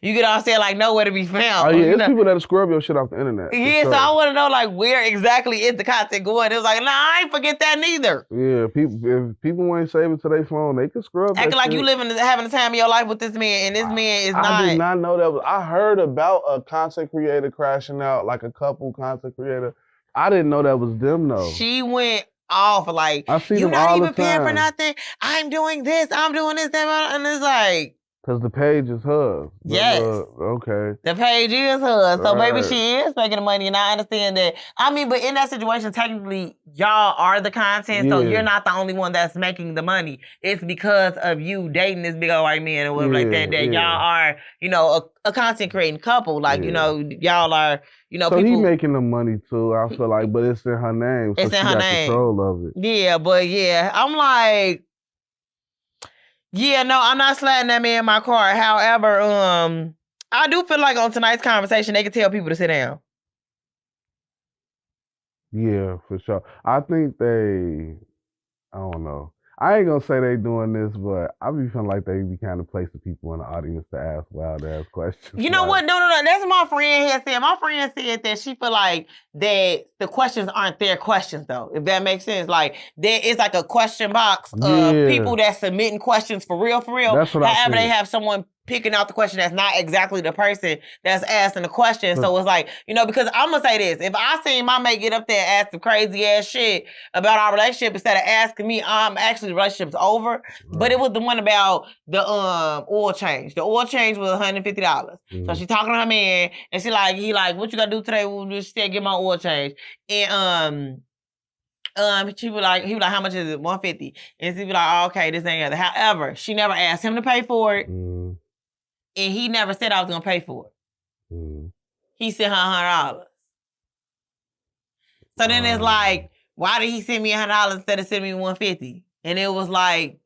[SPEAKER 1] You get what I'm saying? Like nowhere to be found.
[SPEAKER 2] Oh yeah, it's people that scrub your shit off the internet.
[SPEAKER 1] Yeah, sure. So I want to know like where exactly is the content going? It was like, nah, I ain't forget that neither.
[SPEAKER 2] Yeah, if people ain't saving to their phone, they can scrub.
[SPEAKER 1] Acting like
[SPEAKER 2] shit.
[SPEAKER 1] You having the time of your life with this man, and this man is not.
[SPEAKER 2] I did not know that. I heard about a content creator crashing out, like a couple content creator. I didn't know that was them though.
[SPEAKER 1] She went off like,
[SPEAKER 2] I see
[SPEAKER 1] you're
[SPEAKER 2] them
[SPEAKER 1] not
[SPEAKER 2] all
[SPEAKER 1] even
[SPEAKER 2] the
[SPEAKER 1] paying
[SPEAKER 2] time.
[SPEAKER 1] for nothing. I'm doing this, I'm doing this, and it's like.
[SPEAKER 2] Because the page is hers.
[SPEAKER 1] Yes.
[SPEAKER 2] Okay.
[SPEAKER 1] The page is hers. So
[SPEAKER 2] right.
[SPEAKER 1] maybe she is making the money, and I understand that. I mean, but in that situation, technically, y'all are the content, so you're not the only one that's making the money. It's because of you dating this big old white man or whatever like that y'all are, you know, a content creating couple. Like, you know, y'all are, you know,
[SPEAKER 2] so
[SPEAKER 1] people.
[SPEAKER 2] So he making the money too, I feel like, but it's in her name. So
[SPEAKER 1] it's in her name.
[SPEAKER 2] Control of it.
[SPEAKER 1] Yeah, but yeah, I'm like, yeah, no, I'm not sliding that man in my car. However, I do feel like on tonight's conversation, they could tell people to sit down.
[SPEAKER 2] Yeah, for sure. I think I don't know. I ain't gonna say they doing this, but I be feeling like they be kind of placing people in the audience to ask wild ass questions.
[SPEAKER 1] You know what? No. That's what my friend had said. My friend said that she feel like that the questions aren't their questions though. If that makes sense, like there is like a question box of people that submitting questions for real.
[SPEAKER 2] That's what
[SPEAKER 1] However, they have someone picking out the question that's not exactly the person that's asking the question. So it's like, because I'm gonna say this: if I seen my mate get up there and ask some crazy ass shit about our relationship instead of asking me, actually the relationship's over. Right. But it was the one about the oil change. The oil change was $150. Mm-hmm. So she talking to her man, and he like, what you gotta do today? She said, get my oil change. And he was like, how much is it? $150. And she was like, oh, okay, this ain't other. However, she never asked him to pay for it. Mm-hmm. And he never said I was gonna pay for it. Mm-hmm. He sent her $100. So then it's like, why did he send me $100 instead of sending me $150? And it was like,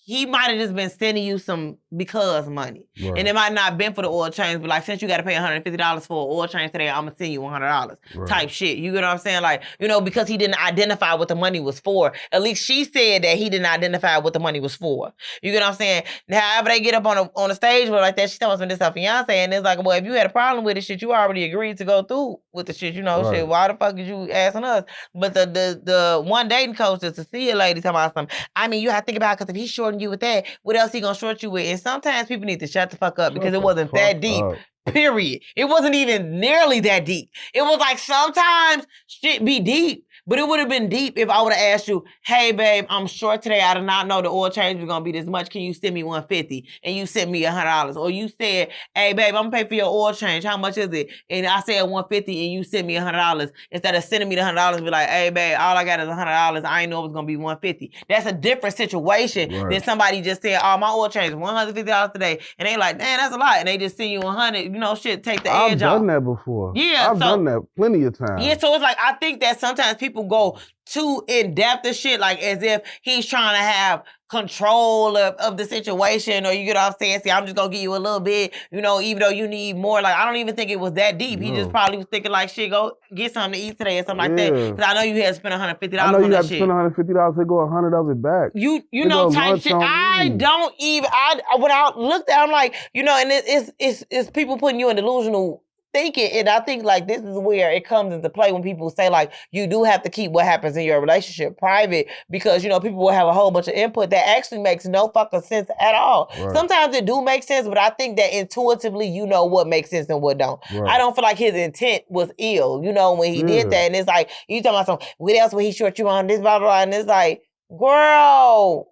[SPEAKER 1] he might have just been sending you some because money. Right. And it might not have been for the oil change, but like, since you got to pay $150 for an oil change today, I'm going to send you $100 type shit. You get what I'm saying? Like, because he didn't identify what the money was for. At least she said that he didn't identify what the money was for. You get what I'm saying? However they get up on a stage with like that, she tells me this her fiance, and it's like, well, if you had a problem with it, shit, you already agreed to go through with the shit, shit. Why the fuck is you asking us? But the one dating coach, the Cecilia lady, talking about something. I mean, you have to think about it, because if he's shorting you with that, what else he gonna short you with? And sometimes people need to shut the fuck up, because it wasn't that deep. Period. It wasn't even nearly that deep. It was like, sometimes shit be deep, but it would have been deep if I would have asked you, hey babe, I'm short today. I did not know the oil change was gonna be this much. Can you send me $150? And you sent me $100. Or you said, hey babe, I'm gonna pay for your oil change. How much is it? And I said $150 and you sent me $100. Instead of sending me the $100, be like, hey babe, all I got is $100. I ain't know it was gonna be $150. That's a different situation than somebody just saying, oh, my oil change is $150 today. And they like, damn, that's a lot. And they just send you 100, shit, take the edge off.
[SPEAKER 2] I've done that before.
[SPEAKER 1] Yeah.
[SPEAKER 2] I've done that plenty of times.
[SPEAKER 1] Yeah, so it's like, I think that sometimes people go too in-depth of shit, like as if he's trying to have control of the situation, or you get what I'm saying? See, I'm just gonna give you a little bit, even though you need more. Like, I don't even think it was that deep. No. He just probably was thinking like, shit, go get something to eat today or something like that. Because I know you had to spend $150 on that shit. I know you had to spend
[SPEAKER 2] $150, they go 100 of it back.
[SPEAKER 1] You know, type shit. I don't even, when I looked at it, I'm like, and it's people putting you in delusional thinking, and I think like this is where it comes into play when people say like you do have to keep what happens in your relationship private, because people will have a whole bunch of input that actually makes no fucking sense at all. Right. Sometimes it do make sense, but I think that intuitively you know what makes sense and what don't. Right. I don't feel like his intent was ill, when he did that, and it's like you talking about something. What else would he short you on this blah blah blah, and it's like, girl.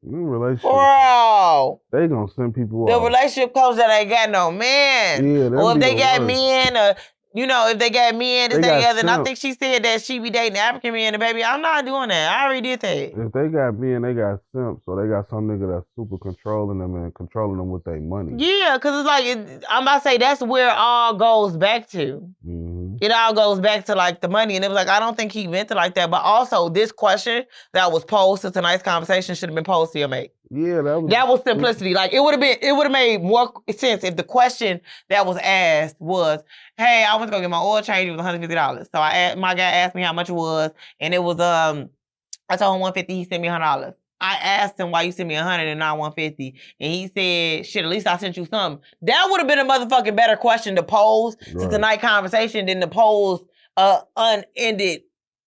[SPEAKER 2] Relationship.
[SPEAKER 1] Bro.
[SPEAKER 2] They gonna send people
[SPEAKER 1] the relationship coach that ain't got no man.
[SPEAKER 2] Yeah,
[SPEAKER 1] or if they got men, or if they got men, this, that, together. And I think she said that she be dating African men, and baby, I'm not doing that. I already did that.
[SPEAKER 2] If they got men, they got simps, so they got some nigga that's super controlling them and controlling them with their money.
[SPEAKER 1] Yeah, because it's like, I'm about to say, that's where it all goes back to. Mm-hmm. It all goes back to like the money. And it was like, I don't think he meant it like that. But also, this question that was posed to tonight's conversation should have been posed to your mate.
[SPEAKER 2] Yeah,
[SPEAKER 1] that was simplicity. Like, it would have made more sense if the question that was asked was, hey, I went to go get my oil change. It was $150. So my guy asked me how much it was, and it was I told him $150. He sent me $100. I asked him why you sent me $100 and not $150, and he said, shit, at least I sent you something. That would have been a motherfucking better question to pose to tonight's conversation than to pose unended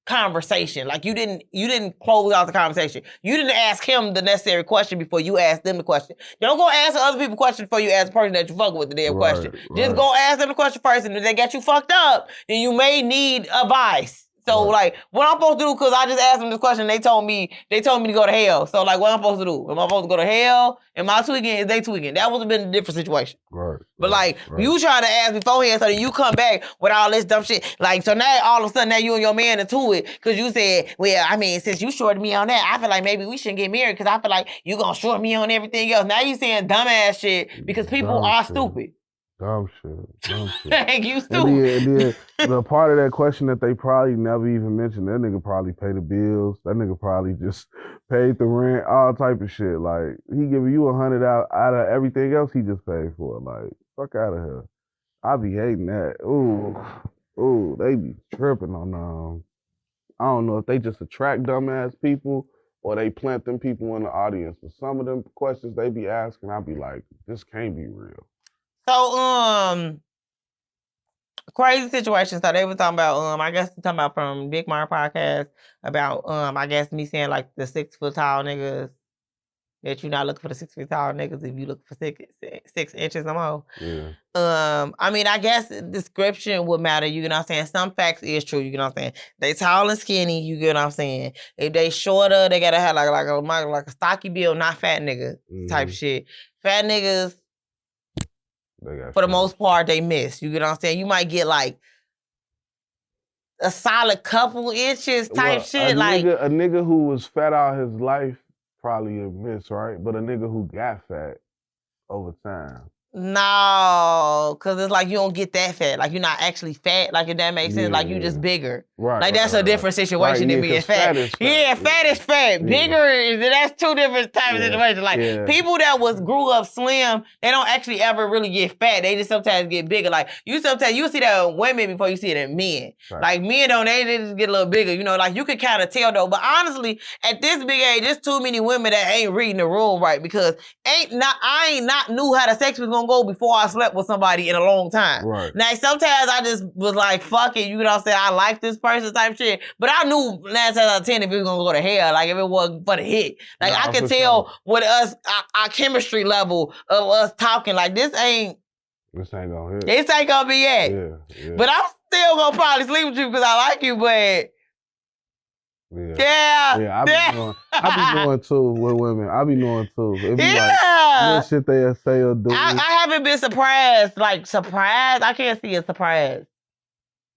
[SPEAKER 1] conversation. Like, you didn't close out the conversation. You didn't ask him the necessary question before you asked them the question. Don't go answer other people's questions before you ask the person that you fucking with the damn question. Just go ask them the question first, and if they got you fucked up, then you may need advice. So like, what I'm supposed to do, because I just asked them this question, they told me to go to hell. So like, what I'm supposed to do? Am I supposed to go to hell? Am I tweaking? Is they tweaking? That would have been a different situation.
[SPEAKER 2] Right.
[SPEAKER 1] But like, you trying to ask beforehand, so then you come back with all this dumb shit. Like, so now all of a sudden, now you and your man into it, because you said, well, I mean, since you shorted me on that, I feel like maybe we shouldn't get married, because I feel like you gonna short me on everything else. Now you saying dumbass shit because people are stupid.
[SPEAKER 2] Dumb shit.
[SPEAKER 1] Thank you, stupid.
[SPEAKER 2] And then the part of that question that they probably never even mentioned, that nigga probably paid the bills. That nigga probably just paid the rent, all type of shit. Like, he giving you $100 out of everything else he just paid for. Like, fuck out of here. I be hating that. Ooh, they be tripping on I don't know if they just attract dumbass people, or they plant them people in the audience. But some of them questions they be asking, I be like, this can't be real.
[SPEAKER 1] So, crazy situation. So they were talking about, I guess talking about from Big Mar podcast about, I guess me saying like the 6 foot tall niggas, that you're not looking for the 6 feet tall niggas if you look for 6 inches or more.
[SPEAKER 2] Yeah.
[SPEAKER 1] I mean, I guess description would matter, you know what I'm saying? Some facts is true, you know what I'm saying? They tall and skinny, you get what I'm saying? If they shorter, they gotta have like a stocky build, not fat nigga type shit. Fat niggas, for the most part, they miss. You get what I'm saying? You might get like a solid couple inches type shit.
[SPEAKER 2] A nigga who was fat all his life probably a miss, right? But a nigga who got fat over time.
[SPEAKER 1] No, because it's like you don't get that fat. Like you're not actually fat. Like if that makes sense. Like you just bigger.
[SPEAKER 2] Right.
[SPEAKER 1] Like that's a different situation than being fat. Fat is fat. Bigger is, that's two different types of situations. Like people that grew up slim, they don't actually ever really get fat. They just sometimes get bigger. Like you see that in women before you see it in men. Right. Like men don't, they just get a little bigger. You know, like you can kind of tell though. But honestly, at this big age, there's too many women that ain't reading the room right because I ain't not knew how the sex was gonna go before I slept with somebody in a long time. Right. Now, sometimes I just was like, fuck it, you know what I'm saying? I like this person type shit. But I knew 9 times out of 10 if it was gonna go to hell, like if it wasn't for the hit. Like I could tell with us, our chemistry level of us talking, like this ain't gonna hit. This ain't gonna be it. Yeah. But I'm still gonna probably sleep with you because I like you, but
[SPEAKER 2] I be knowing too with women. I be knowing too. It be like shit they say or do.
[SPEAKER 1] I haven't been surprised. Like surprised, I can't see a surprise.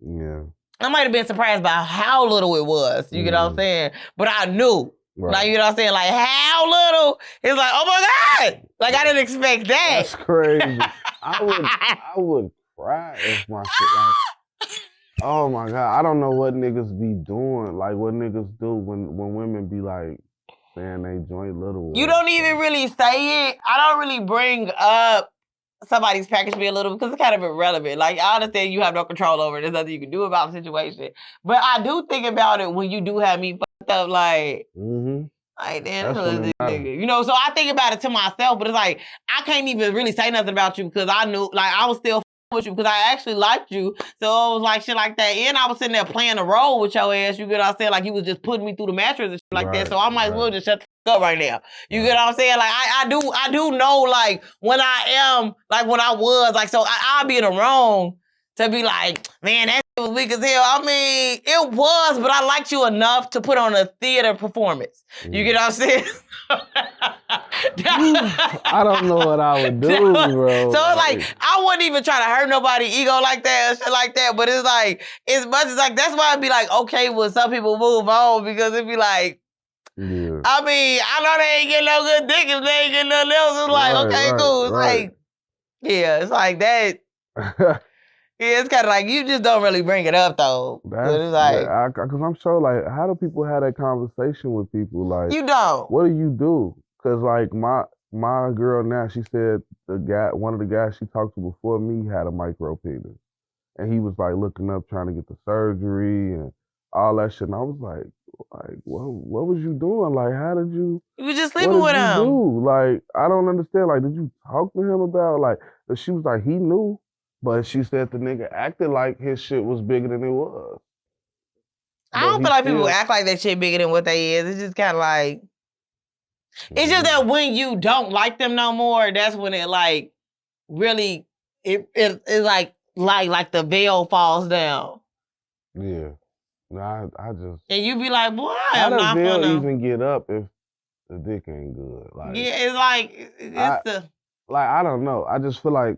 [SPEAKER 2] Yeah.
[SPEAKER 1] I might have been surprised by how little it was. You get what I'm saying? But I knew. Right. Like you know what I'm saying? Like how little? It's like, oh my God! Like I didn't expect that.
[SPEAKER 2] That's crazy. I would cry if my shit like. Oh my God, I don't know what niggas be doing, like what niggas do when women be like saying they joint little.
[SPEAKER 1] You don't even really say it. I don't really bring up somebody's package being little because it's kind of irrelevant. Like I understand you have no control over it. There's nothing you can do about the situation. But I do think about it when you do have me fucked up, like, like damn, this nigga. You know, so I think about it to myself, but it's like I can't even really say nothing about you because I knew, like I was still with you because I actually liked you. So it was like shit like that. And I was sitting there playing a role with your ass. You get what I'm saying? Like you was just putting me through the mattress and shit like that. So I might as well just shut the fuck up right now. You get what I'm saying? Like I do know like when I am, like when I was, like so I'll be in the wrong to be like, man, that shit was weak as hell. I mean, it was, but I liked you enough to put on a theater performance. You get what I'm saying?
[SPEAKER 2] I don't know what I would do, bro.
[SPEAKER 1] So it's like I wouldn't even try to hurt nobody's ego like that or shit like that. But it's like as much as like that's why I'd be like okay when some people move on because it'd be like, I mean I know they ain't getting no good dick if they ain't getting nothing else. It's like okay, cool. It's like it's like that. Yeah, it's kind of like you just don't really bring it up though. It's like
[SPEAKER 2] because I'm sure like how do people have that conversation with people like
[SPEAKER 1] you don't?
[SPEAKER 2] What do you do? Because like my girl now, she said one of the guys she talked to before me had a micro penis, and he was like looking up trying to get the surgery and all that shit. And I was like what was you doing? Like how did you?
[SPEAKER 1] You was just sleeping with him.
[SPEAKER 2] Like I don't understand. Like did you talk to him about like? She was like he knew. But she said the nigga acted like his shit was bigger than it was.
[SPEAKER 1] I don't feel like people act like that shit bigger than what they is. It's just kind of like, it's just that when you don't like them no more, that's when it like, really, it's like the veil falls down.
[SPEAKER 2] Yeah. No, I just.
[SPEAKER 1] And you be like, boy, I am not
[SPEAKER 2] gonna even get up if the dick ain't good. Like,
[SPEAKER 1] yeah, it's like,
[SPEAKER 2] like, I don't know. I just feel like,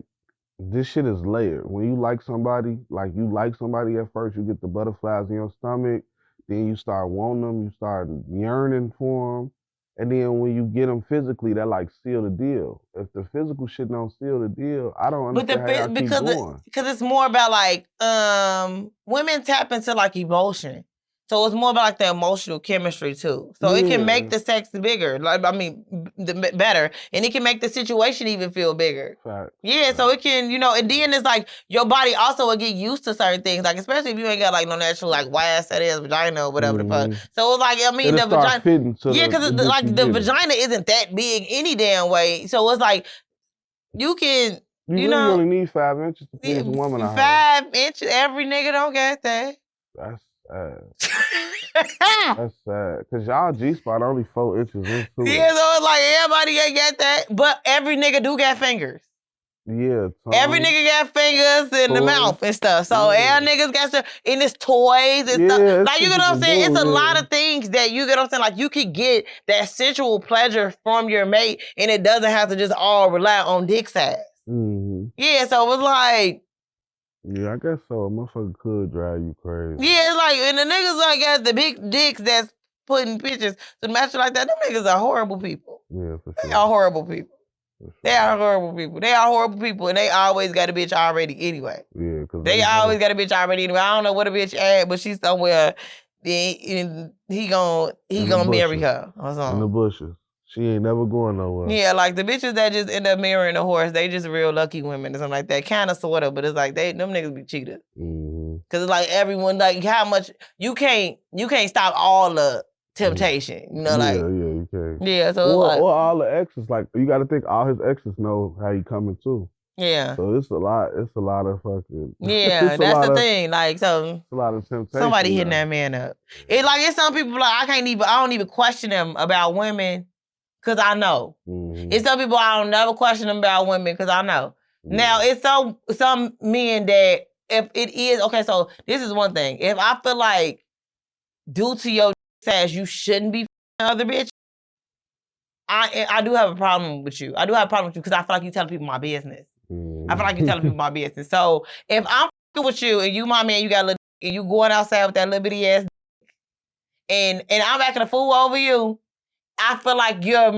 [SPEAKER 2] this shit is layered. When you like somebody at first, you get the butterflies in your stomach, then you start wanting them, you start yearning for them, and then when you get them physically, that like seal the deal. If the physical shit don't seal the deal, I don't understand how y'all keep going.
[SPEAKER 1] Because it's more about like, women tap into like emotion. So it's more about like the emotional chemistry too. So it can make the sex bigger. Like better, and it can make the situation even feel bigger.
[SPEAKER 2] Fact.
[SPEAKER 1] Yeah, so it can, and then it's like your body also will get used to certain things. Like especially if you ain't got like no natural like wide set ass vagina or whatever the fuck. So it's like the vagina. Because the vagina isn't that big any damn way. So it's like you can.
[SPEAKER 2] You really only need 5 inches to please a woman.
[SPEAKER 1] 5 inches. Every nigga don't get that.
[SPEAKER 2] That's sad. That's sad. Because y'all G-spot only 4 inches into it.
[SPEAKER 1] Yeah, so it's like everybody ain't get that. But every nigga do got fingers.
[SPEAKER 2] Yeah.
[SPEAKER 1] Every nigga got fingers in the mouth and stuff. So every niggas got stuff in his toys and stuff. Like, you get what I'm saying? It's a lot of things that you get what I'm saying. Like, you could get that sensual pleasure from your mate and it doesn't have to just all rely on dick size.
[SPEAKER 2] Mm-hmm.
[SPEAKER 1] Yeah, so it was like...
[SPEAKER 2] Yeah, I guess so. A motherfucker could drive you crazy.
[SPEAKER 1] Yeah, it's like, and the niggas like got the big dicks that's putting pictures to match like that. Them niggas are horrible people.
[SPEAKER 2] Yeah, for sure.
[SPEAKER 1] They are horrible people. Sure. They are horrible people. They are horrible people, and they always got a bitch already anyway.
[SPEAKER 2] Yeah, because
[SPEAKER 1] they always got a bitch already anyway. I don't know what a bitch at, but she's somewhere. Then he gonna marry her or something.
[SPEAKER 2] In the bushes. She ain't never going nowhere.
[SPEAKER 1] Yeah, like the bitches that just end up marrying a horse, they just real lucky women or something like that. Kind of, sort of, but it's like them niggas be cheaters. Mm-hmm. Cause it's like everyone, like how much you can't stop all the temptation. You know, like
[SPEAKER 2] you can.
[SPEAKER 1] Yeah, so
[SPEAKER 2] or all the exes. Like you got to think all his exes know how he coming too.
[SPEAKER 1] Yeah.
[SPEAKER 2] So it's a lot. It's a lot of fucking.
[SPEAKER 1] Yeah, that's the thing. Like so,
[SPEAKER 2] it's a lot of temptation.
[SPEAKER 1] Somebody hitting that man up. It's some people like I don't even question them about women. Cause I know. Mm-hmm. It's some people I don't never question them about women because I know. Mm-hmm. Now it's some men that if it is okay, so this is one thing. If I feel like due to your ass you shouldn't be other bitch, I do have a problem with you. I do have a problem with you because I feel like you telling people my business. Mm-hmm. I feel like you telling people my business. So if I'm with you and you my man, you got a little and you going outside with that little bitty ass and I'm acting a fool over you. I feel like you're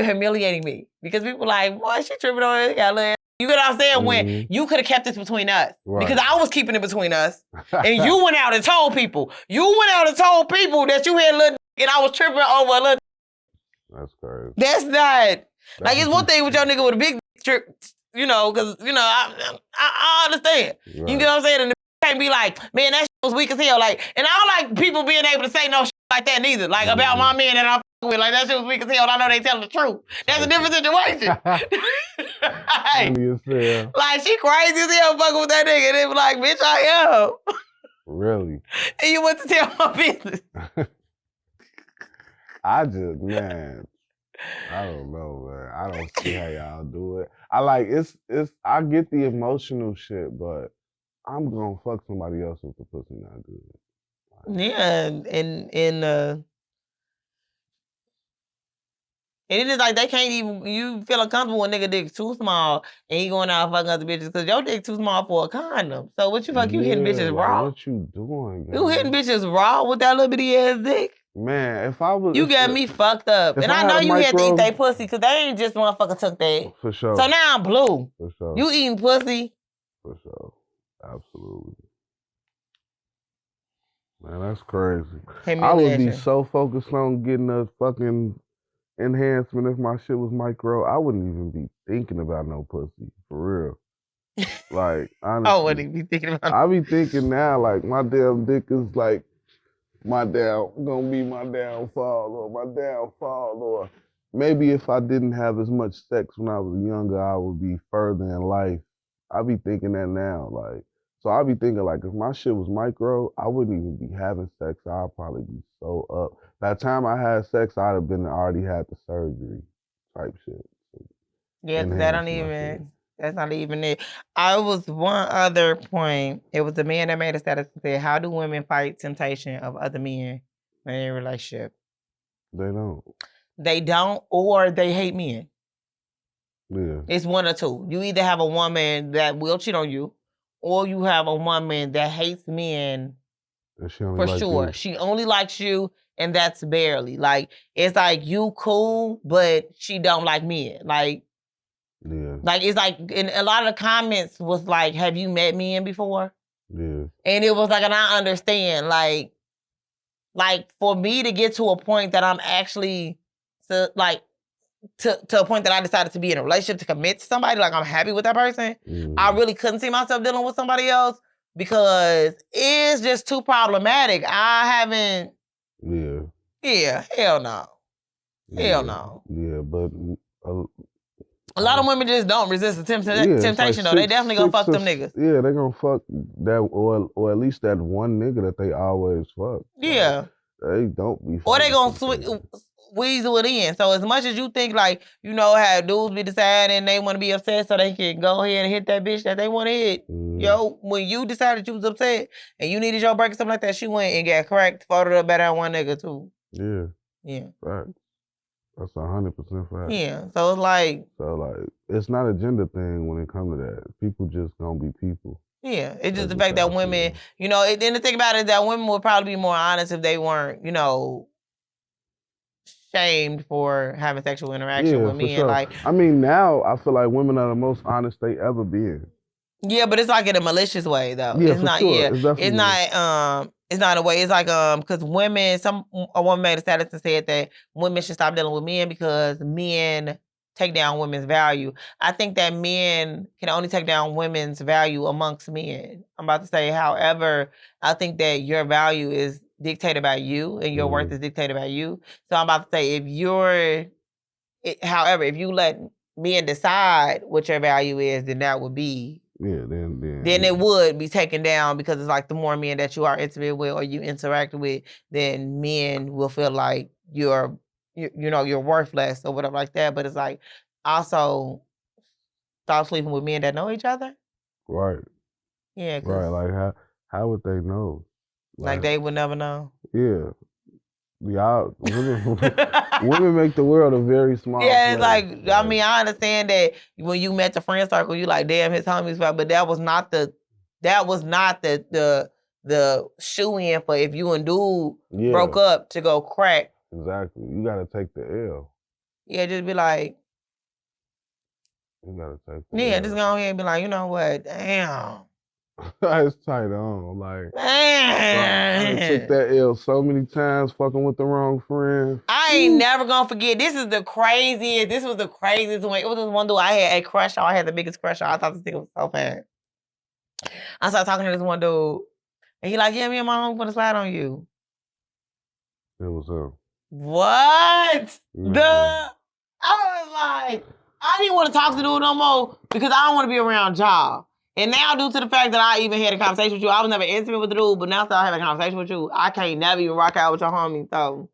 [SPEAKER 1] humiliating me because people like, boy, she tripping on it. You get what I'm saying? Mm-hmm. When you could have kept this between us because I was keeping it between us, and you went out and told people. You went out and told people that you had a little, and I was tripping over a little.
[SPEAKER 2] That's crazy.
[SPEAKER 1] That's not like it's one thing with your nigga with a big trip, because I understand. Right. You get what I'm saying? And the can't be like, man, that shit was weak as hell. Like, and I don't like people being able to say no shit like that neither. Like about my man that I'm with, like that shit was weak as hell. I know they telling the truth. That's a different situation. Like she crazy as hell fucking with that nigga. And they be like, bitch, I am.
[SPEAKER 2] Really?
[SPEAKER 1] And you went to tell my business.
[SPEAKER 2] I don't know, man. I don't see how y'all do it. I get the emotional shit, but I'm gonna fuck somebody else if the pussy not good.
[SPEAKER 1] Yeah, and it is like they can't even, you feel uncomfortable when nigga dick's too small and he going out fucking other bitches because your dick too small for a condom. So what you hitting bitches raw?
[SPEAKER 2] What you doing, man?
[SPEAKER 1] You hitting bitches raw with that little bitty ass dick?
[SPEAKER 2] Man, if I was...
[SPEAKER 1] You got me fucked up. And I know you had to eat that pussy because they ain't just motherfucker took that.
[SPEAKER 2] For sure.
[SPEAKER 1] So now I'm blue.
[SPEAKER 2] For sure.
[SPEAKER 1] You eating pussy?
[SPEAKER 2] For sure. Absolutely. Man, that's crazy. I would be so focused on getting a fucking enhancement if my shit was micro. I wouldn't even be thinking about no pussy, for real. Like, honestly.
[SPEAKER 1] I wouldn't be thinking about
[SPEAKER 2] I be thinking now, like, my damn dick is like, gonna be my downfall or maybe if I didn't have as much sex when I was younger, I would be further in life. I be thinking that now, like, so I be thinking like if my shit was micro, I wouldn't even be having sex. I'd probably be so up. By the time I had sex, I'd have already had the surgery type shit.
[SPEAKER 1] Yeah, that's not even it. I was one other point. It was a man that made a status and said, how do women fight temptation of other men in a relationship?
[SPEAKER 2] They don't.
[SPEAKER 1] They don't, or they hate men.
[SPEAKER 2] Yeah.
[SPEAKER 1] It's one or two. You either have a woman that will cheat on you, or you have a woman that hates men for sure. She only likes you, and that's barely. Like, it's like you cool, but she don't like men. Like,
[SPEAKER 2] yeah.
[SPEAKER 1] Like, it's like, and a lot of the comments was like, have you met men before?
[SPEAKER 2] Yeah.
[SPEAKER 1] And it was like, and I understand, like, like for me to get to a point that I'm actually to a point that I decided to be in a relationship, to commit to somebody, like I'm happy with that person, I really couldn't see myself dealing with somebody else because it's just too problematic. I haven't.
[SPEAKER 2] Yeah.
[SPEAKER 1] Yeah, hell no. Hell no.
[SPEAKER 2] Yeah, but
[SPEAKER 1] a lot of women just don't resist the temptation,
[SPEAKER 2] like
[SPEAKER 1] though. They definitely gonna fuck them niggas.
[SPEAKER 2] Yeah, they gonna fuck that, or at least that one nigga that they always fuck.
[SPEAKER 1] Yeah.
[SPEAKER 2] Like, they don't be fucking.
[SPEAKER 1] Or they gonna weasel it in. So as much as you think, like, you know how dudes be deciding they want to be upset so they can go ahead and hit that bitch that they want to hit. Yo, when you decided you was upset and you needed your break or something like that, she went and got cracked, folded up better than one nigga too.
[SPEAKER 2] Yeah.
[SPEAKER 1] Yeah.
[SPEAKER 2] Facts. That's 100% fact.
[SPEAKER 1] Yeah. So it's like.
[SPEAKER 2] It's not a gender thing when it comes to that. People just gonna be people.
[SPEAKER 1] Yeah. It's just the fact that women, you know, and the thing about it is that women would probably be more honest if they weren't, you know, shamed for having sexual interaction with men.
[SPEAKER 2] Sure.
[SPEAKER 1] Like,
[SPEAKER 2] I mean, now I feel like women are the most honest they ever been.
[SPEAKER 1] Yeah, but it's like in a malicious way though.
[SPEAKER 2] Yeah,
[SPEAKER 1] it's
[SPEAKER 2] for
[SPEAKER 1] not.
[SPEAKER 2] Sure.
[SPEAKER 1] Yeah,
[SPEAKER 2] it's not.
[SPEAKER 1] It's not a way. It's like because women. A woman made a status and said that women should stop dealing with men because men take down women's value. I think that men can only take down women's value amongst men. I'm about to say, however, I think that your value is dictated by you and your worth is dictated by you. So I'm about to say, however, if you let men decide what your value is, then that would be.
[SPEAKER 2] Yeah, then
[SPEAKER 1] it would be taken down because it's like the more men that you are intimate with or you interact with, then men will feel like you're worthless or whatever like that. But it's like also stop sleeping with men that know each other.
[SPEAKER 2] Right.
[SPEAKER 1] Yeah.
[SPEAKER 2] Right. Like how would they know?
[SPEAKER 1] Like they would never know.
[SPEAKER 2] Yeah. Y'all, women make the world a very small place.
[SPEAKER 1] It's like, I mean, I understand that when you met the friend circle, you like, damn, his homies, but that was not the shoe-in for if you and dude broke up to go crack.
[SPEAKER 2] Exactly. You gotta take the L.
[SPEAKER 1] Yeah, just be like,
[SPEAKER 2] you gotta take the
[SPEAKER 1] L. Just go ahead and be like, you know what, damn.
[SPEAKER 2] It's tight on, like,
[SPEAKER 1] man.
[SPEAKER 2] I took that L so many times fucking with the wrong friend.
[SPEAKER 1] I ain't never gonna forget. This was the craziest one. It was this one dude I had a crush on. I had the biggest crush on. I thought this nigga was so bad. I started talking to this one dude, and he like, yeah, me and my homie gonna slide on you.
[SPEAKER 2] It was him.
[SPEAKER 1] What? I was like, I didn't want to talk to dude no more because I don't want to be around y'all. And now, due to the fact that I even had a conversation with you, I was never intimate with the dude, but now that I have a conversation with you, I can't never even rock out with your homie. So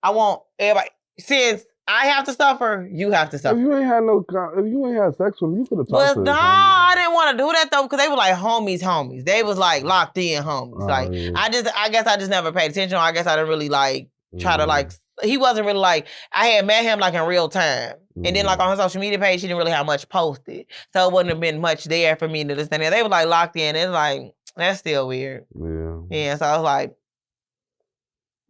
[SPEAKER 1] I want everybody, since I have to suffer, you have to suffer.
[SPEAKER 2] If you ain't had sex with him, you could have talked to him.
[SPEAKER 1] No, I didn't want to do that though, because they were like homies. They was like locked in homies. Yeah. I guess I just never paid attention. I guess I didn't really like try to like. He wasn't really like. I had met him like in real time. And then, like, on his social media page, she didn't really have much posted. So it wouldn't have been much there for me to understand. They were, like, locked in. It's like, that's still weird.
[SPEAKER 2] Yeah.
[SPEAKER 1] Yeah, so I was like...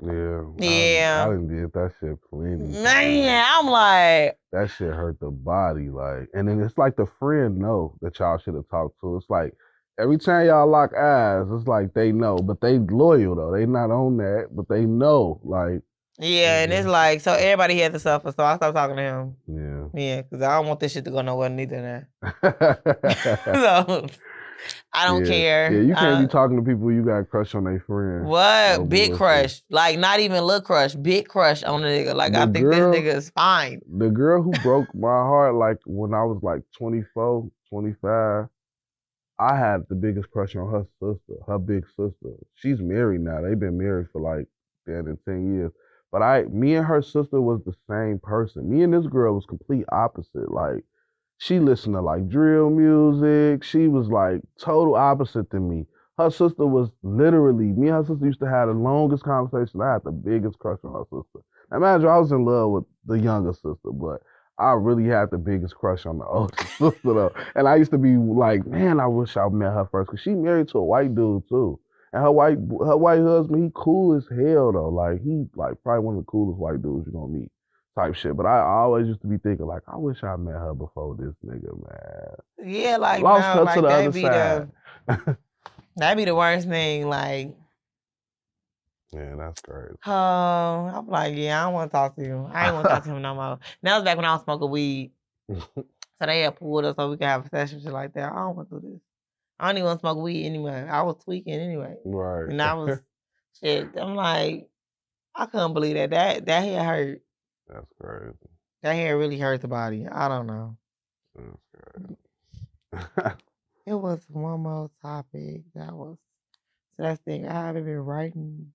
[SPEAKER 2] Yeah. I done did that shit plenty.
[SPEAKER 1] Man, I'm like...
[SPEAKER 2] That shit hurt the body, like... And then it's like the friend know that y'all should have talked to. It's like, every time y'all lock eyes, it's like they know. But they loyal, though. They not on that, but they know, like...
[SPEAKER 1] Yeah, and it's like, so everybody had to suffer, so I stopped talking to him.
[SPEAKER 2] Yeah.
[SPEAKER 1] Yeah, because I don't want this shit to go nowhere neither now. So, I don't care.
[SPEAKER 2] Yeah, you can't be talking to people you got a crush on their friends.
[SPEAKER 1] What? No big crush. Like, not even little crush. Big crush on a nigga. Like, I think this nigga is fine.
[SPEAKER 2] The girl who broke my heart, like, when I was, like, 24, 25, I had the biggest crush on her sister, her big sister. She's married now. They've been married for, like, 10 years. But me and her sister was the same person. Me and this girl was complete opposite. Like, she listened to like drill music. She was like total opposite than me. Her sister was literally, me and her sister used to have the longest conversation. I had the biggest crush on her sister. Now, imagine I was in love with the younger sister, but I really had the biggest crush on the older sister though. And I used to be like, man, I wish I met her first. Cause she married to a white dude too. And her white husband, he cool as hell though. Like he like probably one of the coolest white dudes you're gonna meet, type shit. But I always used to be thinking like, I wish I met her before this nigga, man.
[SPEAKER 1] Yeah, like
[SPEAKER 2] lost her to the other side.
[SPEAKER 1] That'd be the worst thing. Like,
[SPEAKER 2] Yeah, that's crazy.
[SPEAKER 1] Oh, I'm like, yeah, I don't want to talk to you. I ain't want to talk to him no more. That was back when I was smoking weed. So they had pulled us so we could have a session, shit like that. I don't want to do this. I don't even want to smoke weed anyway. I was tweaking anyway.
[SPEAKER 2] Right.
[SPEAKER 1] And I was, shit, I'm like, I couldn't believe that. That hair hurt.
[SPEAKER 2] That's crazy.
[SPEAKER 1] That hair really hurt the body. I don't know.
[SPEAKER 2] That's crazy.
[SPEAKER 1] It was one more topic. So that's the thing. I haven't been writing.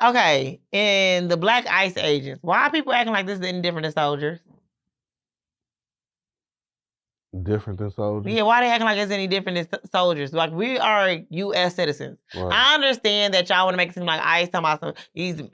[SPEAKER 1] Okay, in the Black ICE agents, why are people acting like this is any different than soldiers?
[SPEAKER 2] Different than soldiers?
[SPEAKER 1] Yeah, why they acting like it's any different than soldiers? Like, we are U.S. citizens. Right. I understand that y'all want to make it seem like ICE talking about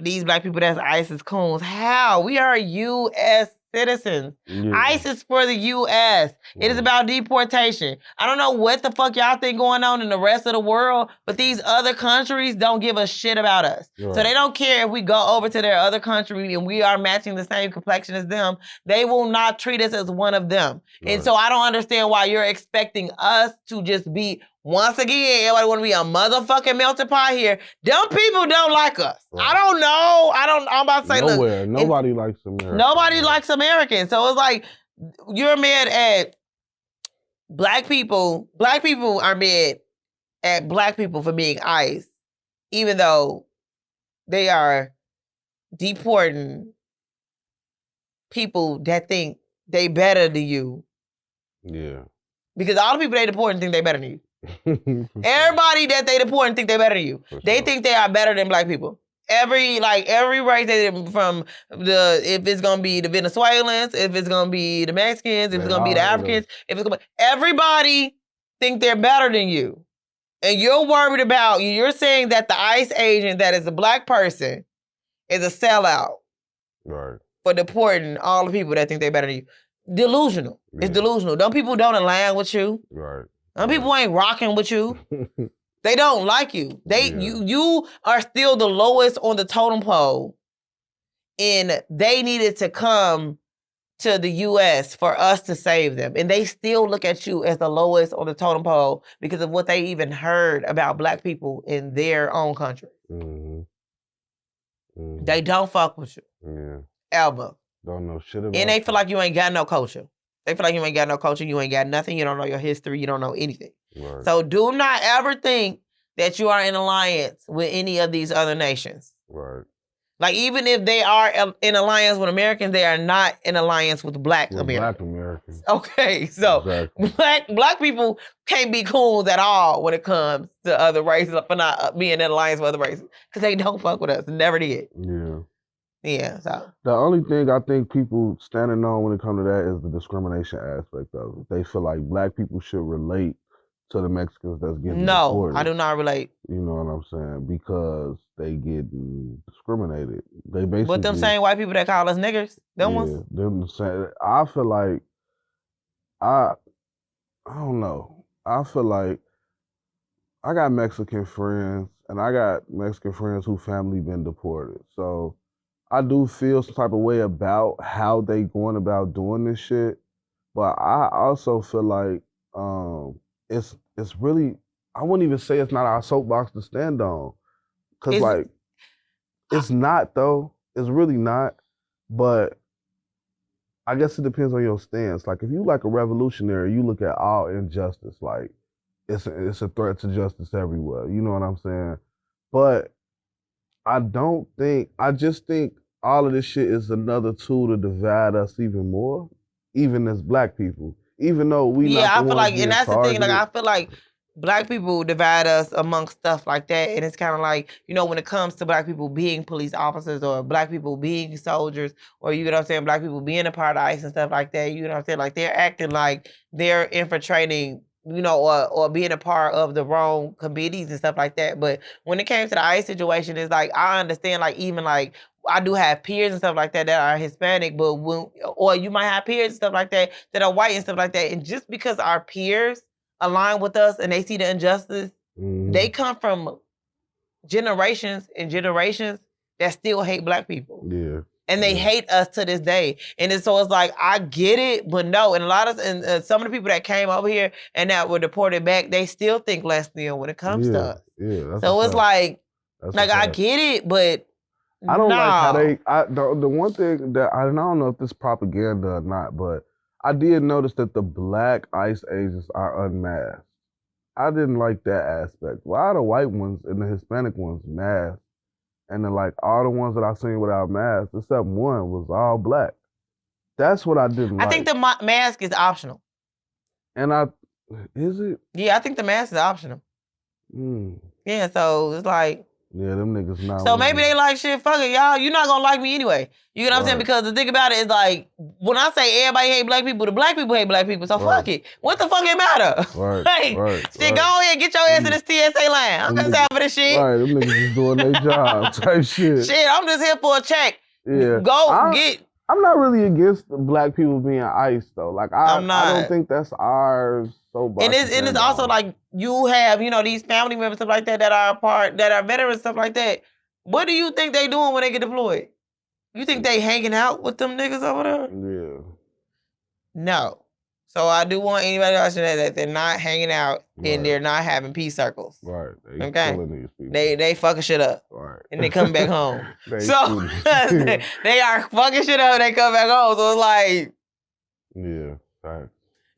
[SPEAKER 1] these black people that's ICE's coons. How? We are U.S. citizens. Yeah. ICE is for the U.S. It is about deportation. I don't know what the fuck y'all think going on in the rest of the world, but these other countries don't give a shit about us. Right. So they don't care if we go over to their other country and we are matching the same complexion as them. They will not treat us as one of them. Right. And so I don't understand why you're expecting us to just be, once again, everybody want to be a motherfucking melting pot here. Dumb people don't like us. Right. I don't know. I'm about to say,
[SPEAKER 2] nowhere. Nobody likes Americans.
[SPEAKER 1] Nobody likes Americans. So it's like, you're mad at black people. Black people are mad at black people for being ICE, even though they are deporting people that think they better than you.
[SPEAKER 2] Yeah.
[SPEAKER 1] Because all the people they deporting think they better than you. Everybody that they deporting think they better than you. They think they are better than black people. Every race, from if it's gonna be the Venezuelans, if it's gonna be the Mexicans, if it's gonna be the Africans, everybody think they're better than you. And you're worried about, you're saying that the ICE agent that is a black person is a sellout.
[SPEAKER 2] Right.
[SPEAKER 1] For deporting all the people that think they're better than you. Delusional. Yeah. It's delusional. Them people don't align with you.
[SPEAKER 2] Right.
[SPEAKER 1] Them people ain't rocking with you. They don't like you. You are still the lowest on the totem pole, and they needed to come to the U.S. for us to save them. And they still look at you as the lowest on the totem pole because of what they even heard about black people in their own country. Mm-hmm. Mm-hmm. They don't fuck with you.
[SPEAKER 2] Yeah.
[SPEAKER 1] Ever.
[SPEAKER 2] Don't know shit about
[SPEAKER 1] And they feel like you ain't got no culture. They feel like you ain't got no culture. You ain't got nothing. You don't know your history. You don't know anything. Right. So do not ever think that you are in alliance with any of these other nations.
[SPEAKER 2] Right.
[SPEAKER 1] Like, even if they are in alliance with Americans, they are not in alliance with black Americans.
[SPEAKER 2] Black Americans.
[SPEAKER 1] Okay, so exactly. black people can't be cool at all when it comes to other races for not being in alliance with other races. Because they don't fuck with us. Never did.
[SPEAKER 2] Yeah.
[SPEAKER 1] Yeah, so.
[SPEAKER 2] The only thing I think people standing on when it comes to that is the discrimination aspect of it. They feel like black people should relate to the Mexicans that's getting deported.
[SPEAKER 1] No, I do not relate.
[SPEAKER 2] You know what I'm saying? Because they getting discriminated. They basically.
[SPEAKER 1] But them same white people that call us niggers, them ones?
[SPEAKER 2] Them same. I feel like, I don't know. I feel like I got Mexican friends, and I got Mexican friends whose family been deported. So I do feel some type of way about how they going about doing this shit, but I also feel like it's really, I wouldn't even say it's not our soapbox to stand on, cause like it's not though. It's really not. But I guess it depends on your stance. Like if you like a revolutionary, you look at all injustice like it's a threat to justice everywhere. You know what I'm saying? But I just think all of this shit is another tool to divide us even more, even as black people. Even though we
[SPEAKER 1] I feel like, and that's the thing, like I feel like black people divide us amongst stuff like that, and it's kind of like, when it comes to black people being police officers or black people being soldiers, or you know what I'm saying, black people being a part of ICE and stuff like that, you know what I'm saying, like they're acting like they're infiltrating, or being a part of the wrong committees and stuff like that. But when it came to the ICE situation, it's like, I understand, like, even like, I do have peers and stuff like that are Hispanic, but or you might have peers and stuff like that are white and stuff like that. And just because our peers align with us and they see the injustice, they come from generations and generations that still hate black people.
[SPEAKER 2] Yeah.
[SPEAKER 1] And they hate us to this day. And so it's like, I get it, but no. And a lot of, some of the people that came over here and that were deported back, they still think less than when it comes to us.
[SPEAKER 2] Yeah,
[SPEAKER 1] so it's like I get it, but
[SPEAKER 2] I don't like how the one thing that, I don't know if this is propaganda or not, but I did notice that the black ICE agents are unmasked. I didn't like that aspect. Why are the white ones and the Hispanic ones masked? And then like all the ones that I seen without masks, except one, was all black. That's what I didn't like.
[SPEAKER 1] I think the mask is optional.
[SPEAKER 2] And is it?
[SPEAKER 1] Yeah, I think the mask is optional. Yeah, so it's like,
[SPEAKER 2] yeah, them niggas not.
[SPEAKER 1] So maybe they like shit, fuck it, y'all. You're not gonna like me anyway. You know what I'm saying? Because the thing about it is like, when I say everybody hate black people, the black people hate black people. So fuck it. What the fuck it matter? Shit, go ahead, get your ass in this TSA line. I'm just having this shit.
[SPEAKER 2] Right, them niggas just doing their job type shit.
[SPEAKER 1] Shit, I'm just here for a check.
[SPEAKER 2] Yeah. I'm not really against black people being ICE though. Like I don't think that's ours.
[SPEAKER 1] And it's also like you have, these family members, stuff like that are veterans, stuff like that. What do you think they doing when they get deployed? You think they hanging out with them niggas over there?
[SPEAKER 2] Yeah.
[SPEAKER 1] No. So I do want anybody else to know that they're not hanging out and they're not having peace circles.
[SPEAKER 2] Right. They killing these people.
[SPEAKER 1] They fucking shit up.
[SPEAKER 2] Right.
[SPEAKER 1] And they come back home. So they are fucking shit up and they come back home. So it's like,
[SPEAKER 2] yeah, right.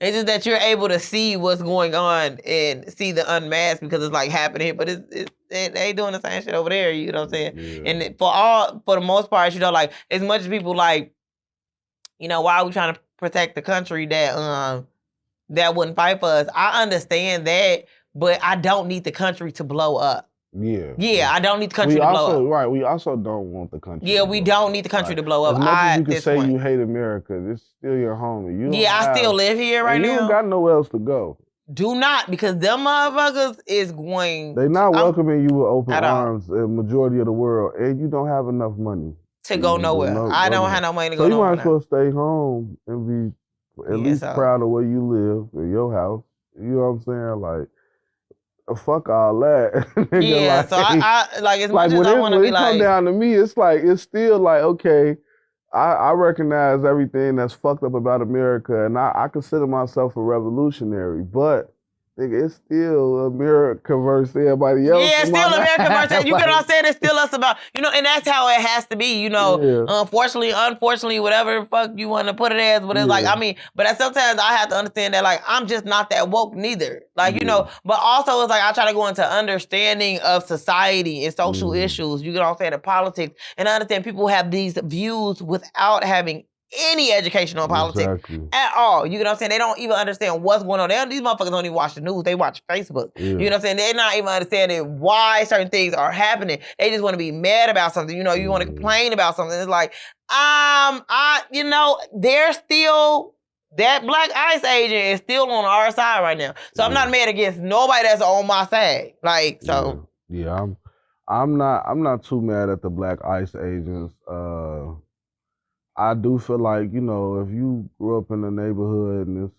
[SPEAKER 1] It's just that you're able to see what's going on and see the unmasked because it's like happening, but they doing the same shit over there. You know what I'm saying? Yeah. And for the most part, like as much as people like, why are we trying to protect the country that wouldn't fight for us? I understand that, but I don't need the country to blow up. Yeah, I don't need the country to blow up.
[SPEAKER 2] Right, we also don't want the country.
[SPEAKER 1] Yeah, we don't need the country to blow up.
[SPEAKER 2] As much as you can say you hate America, it's still your home.
[SPEAKER 1] I still live here right now.
[SPEAKER 2] You don't got nowhere else to go.
[SPEAKER 1] Do not, because them motherfuckers is going.
[SPEAKER 2] They're not welcoming you with open arms. The majority of the world, and you don't have enough money
[SPEAKER 1] to go nowhere. I don't have no money to go nowhere.
[SPEAKER 2] So you might as well stay home and be at least proud of where you live in your house. You know what I'm saying? Like. Fuck all that.
[SPEAKER 1] Yeah, like, so I like as much as I want to be like.
[SPEAKER 2] When it come down to me, it's still like, okay, I recognize everything that's fucked up about America, and I consider myself a revolutionary, but nigga, it's still America versus everybody else.
[SPEAKER 1] Yeah, it's still America versus, you get what I'm saying? It's still us about, and that's how it has to be, unfortunately, whatever the fuck you want to put it as, but it's like, but sometimes I have to understand that, like, I'm just not that woke neither. Like, but also it's like, I try to go into understanding of society and social issues, you get what I'm saying, and politics, and I understand people have these views without having any education on politics at all. You know what I'm saying? They don't even understand what's going on. These motherfuckers don't even watch the news. They watch Facebook. You know what I'm saying? They're not even understanding why certain things are happening. They just want to be mad about something. You want to complain about something. It's like, they're still, that black ICE agent is still on our side right now. So I'm not mad against nobody that's on my side. Like, so.
[SPEAKER 2] Yeah, I'm not too mad at the black ICE agents. I do feel like, if you grew up in a neighborhood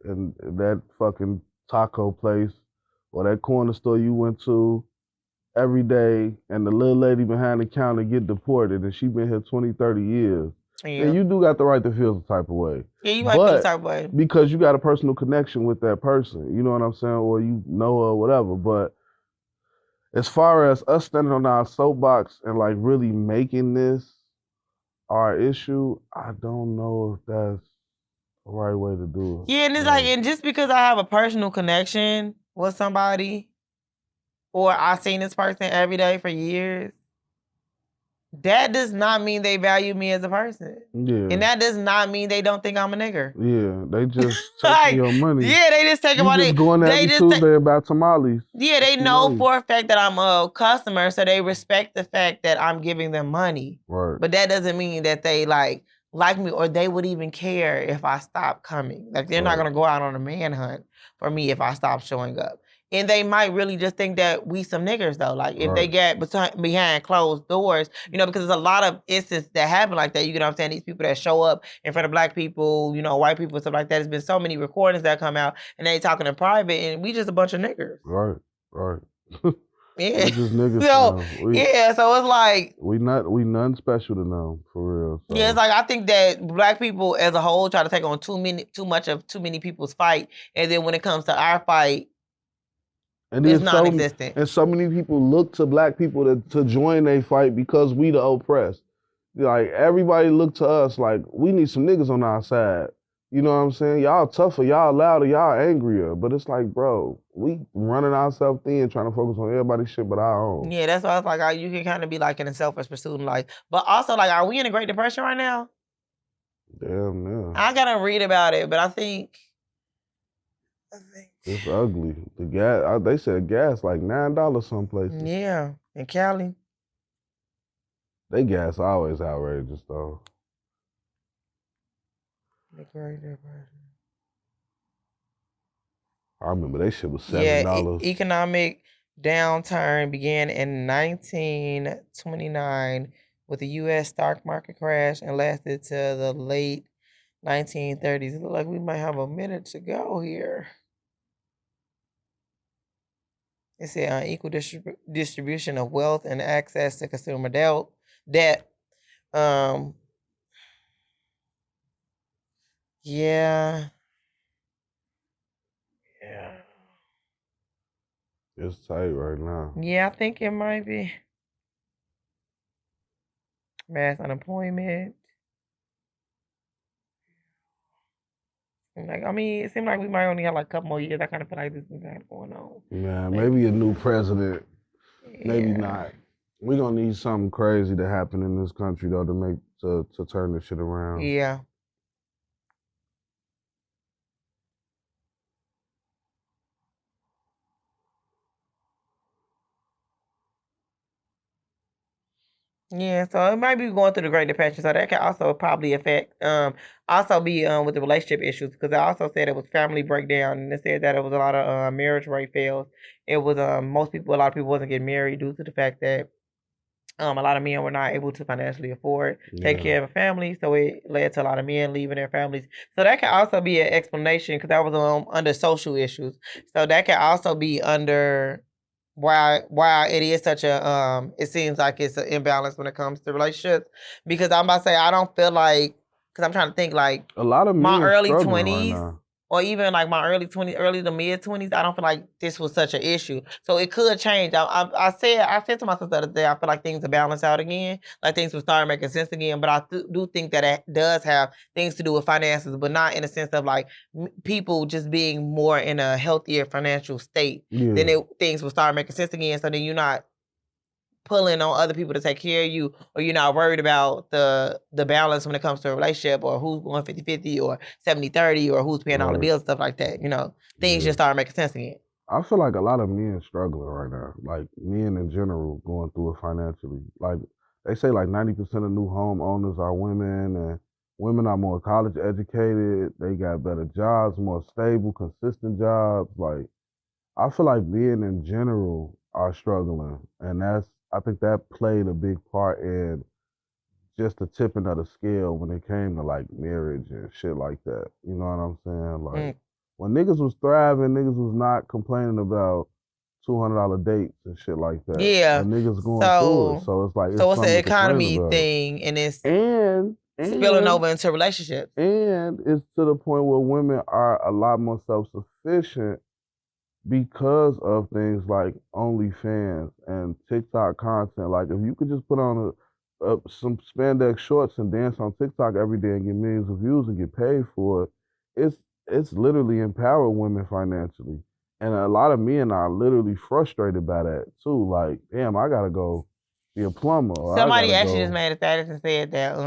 [SPEAKER 2] and that fucking taco place or that corner store you went to every day and the little lady behind the counter get deported and she been here 20, 30 years, then you do got the right to feel the type of way.
[SPEAKER 1] Yeah, you might feel the type of way.
[SPEAKER 2] Because you got a personal connection with that person, you know what I'm saying, or you know her or whatever. But as far as us standing on our soapbox and like really making this our issue, I don't know if that's the right way to do it.
[SPEAKER 1] Yeah, and it's like, and just because I have a personal connection with somebody, or I've seen this person every day for years, that does not mean they value me as a person. Yeah. And that does not mean they don't think I'm a nigger.
[SPEAKER 2] Yeah, they just taking your money.
[SPEAKER 1] Yeah, they just take about it.
[SPEAKER 2] Going at me Tuesday about tamales.
[SPEAKER 1] Yeah, they know for a fact that I'm a customer, so they respect the fact that I'm giving them money.
[SPEAKER 2] Right.
[SPEAKER 1] But that doesn't mean that they like me or they would even care if I stop coming. Like, they're not going to go out on a manhunt for me if I stop showing up. And they might really just think that we some niggers, though. Like, if they get behind closed doors, because there's a lot of instances that happen like that. You get what I'm saying? These people that show up in front of black people, white people, stuff like that. There's been so many recordings that come out, and they talking in private, and we just a bunch of niggers.
[SPEAKER 2] Right.
[SPEAKER 1] Yeah.
[SPEAKER 2] We just niggas.
[SPEAKER 1] So so it's like
[SPEAKER 2] we nothing special to them for real. So.
[SPEAKER 1] Yeah, it's like I think that black people as a whole try to take on too many people's fight, and then when it comes to our fight, it's non-existent.
[SPEAKER 2] And so many people look to black people to join their fight because we the oppressed. Like everybody look to us like we need some niggas on our side. You know what I'm saying? Y'all tougher, y'all louder, y'all angrier. But it's like, bro, we running ourselves thin trying to focus on everybody's shit but our own.
[SPEAKER 1] Yeah, that's why I was like, you can kind of be like in a selfish pursuit in life. But also, like, are we in a Great Depression right now?
[SPEAKER 2] Damn, yeah.
[SPEAKER 1] I gotta read about it, but I think
[SPEAKER 2] it's ugly. The gas, they said gas like $9 some places.
[SPEAKER 1] Yeah, in Cali.
[SPEAKER 2] They gas always outrageous though.
[SPEAKER 1] The Great Depression.
[SPEAKER 2] I remember that shit was $7.
[SPEAKER 1] Yeah, economic downturn began in 1929 with the U.S. stock market crash and lasted to the late 1930s. It looks like we might have a minute to go here. It said unequal distribution of wealth and access to consumer debt. Yeah.
[SPEAKER 2] It's tight right now.
[SPEAKER 1] Yeah, I think it might be. Mass unemployment. Like, I mean, it seemed like we might only have like a couple more years. I kind of feel like this is going on.
[SPEAKER 2] Yeah, maybe a new president. Maybe not. We're gonna need something crazy to happen in this country though to turn this shit around.
[SPEAKER 1] Yeah. Yeah, so it might be going through the Great Depression, so that can also probably affect, also be with the relationship issues, because I also said it was family breakdown, and it said that it was a lot of marriage rate fails. It was a lot of people wasn't getting married due to the fact that a lot of men were not able to financially afford take care of a family, so it led to a lot of men leaving their families. So that can also be an explanation, because that was under social issues. So that can also be under why it is such a it seems like it's an imbalance when it comes to relationships. Because I'm about to say I don't feel like, because I'm trying to think like
[SPEAKER 2] a lot of
[SPEAKER 1] my early
[SPEAKER 2] 20s
[SPEAKER 1] right or even like my early to mid 20s, I don't feel like this was such an issue. So it could change. I said to myself the other day, I feel like things are balanced out again, like things will start making sense again. But I do think that it does have things to do with finances, but not in a sense of like people just being more in a healthier financial state. Then things will start making sense again. So then you're not pulling on other people to take care of you, or you're not worried about the balance when it comes to a relationship, or who's going 50-50 or 70-30, or who's paying all the bills, stuff like that. You know, things just start making sense again.
[SPEAKER 2] I feel like a lot of men struggling right now, like men in general going through it financially. Like they say like 90% of new homeowners are women, and women are more college educated, they got better jobs, more stable, consistent jobs. Like I feel like men in general are struggling, and I think that played a big part in just the tipping of the scale when it came to like marriage and shit like that. You know what I'm saying? Like when niggas was thriving, niggas was not complaining about $200 dates and shit like that.
[SPEAKER 1] Yeah,
[SPEAKER 2] when niggas going through it. So it's like
[SPEAKER 1] it's an economy thing, and it's spilling over into relationships.
[SPEAKER 2] And it's to the point where women are a lot more self-sufficient because of things like OnlyFans and TikTok content. Like if you could just put on some spandex shorts and dance on TikTok every day and get millions of views and get paid for it, it's literally empowered women financially. And a lot of men are literally frustrated by that too. Like, damn, I gotta go be a plumber.
[SPEAKER 1] Somebody actually just made a status and said that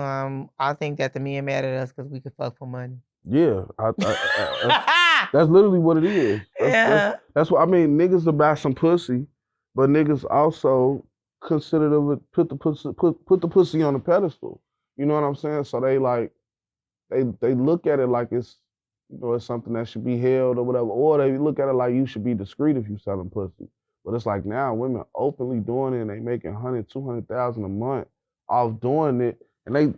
[SPEAKER 1] I think that the men mad at us because we could fuck for money.
[SPEAKER 2] Yeah, that's literally what it is. That's what I mean. Niggas will buy some pussy, but niggas also consider to put the pussy on the pedestal. You know what I'm saying? So they like they look at it like it's it's something that should be held or whatever, or they look at it like you should be discreet if you selling pussy. But it's like now women openly doing it and they making 100,000-200,000 a month off doing it, and they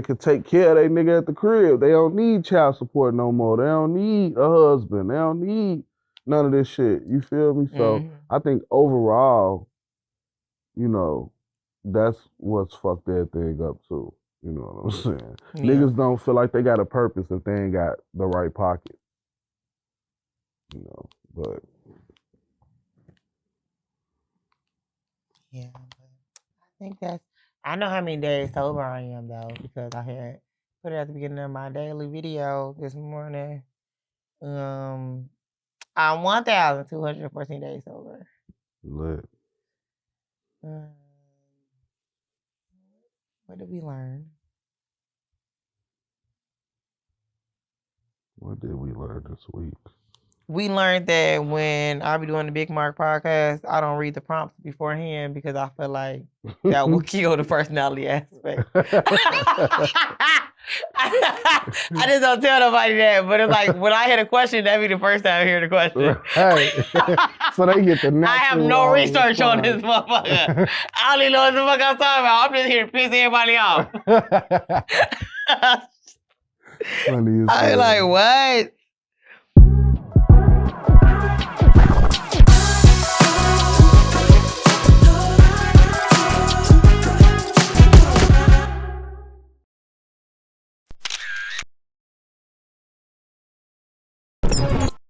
[SPEAKER 2] can take care of their nigga at the crib. They don't need child support no more. They don't need a husband. They don't need none of this shit. You feel me? So I think overall, you know, that's what's fucked that thing up too. You know what I'm saying?
[SPEAKER 1] Yeah.
[SPEAKER 2] Niggas don't feel like they got a purpose if they ain't got the right pocket. You know, but
[SPEAKER 1] yeah, but I think that's. I know how many days sober I am though because I had put it at the beginning of my daily video this morning. I'm 1,214 days sober.
[SPEAKER 2] lit.
[SPEAKER 1] What did we learn?
[SPEAKER 2] What did we learn this week?
[SPEAKER 1] We learned that when I be doing the Big Mark podcast, I don't read the prompts beforehand because I feel like that will kill the personality aspect. I just don't tell nobody that, but it's like when I hear the question, that be the first time I hear the question.
[SPEAKER 2] Right. So they get the natural.
[SPEAKER 1] I have no research on this motherfucker. I don't even know what the fuck I'm talking about. I'm just here to piss everybody off.
[SPEAKER 2] Funny as
[SPEAKER 1] I
[SPEAKER 2] hell.
[SPEAKER 1] like, what?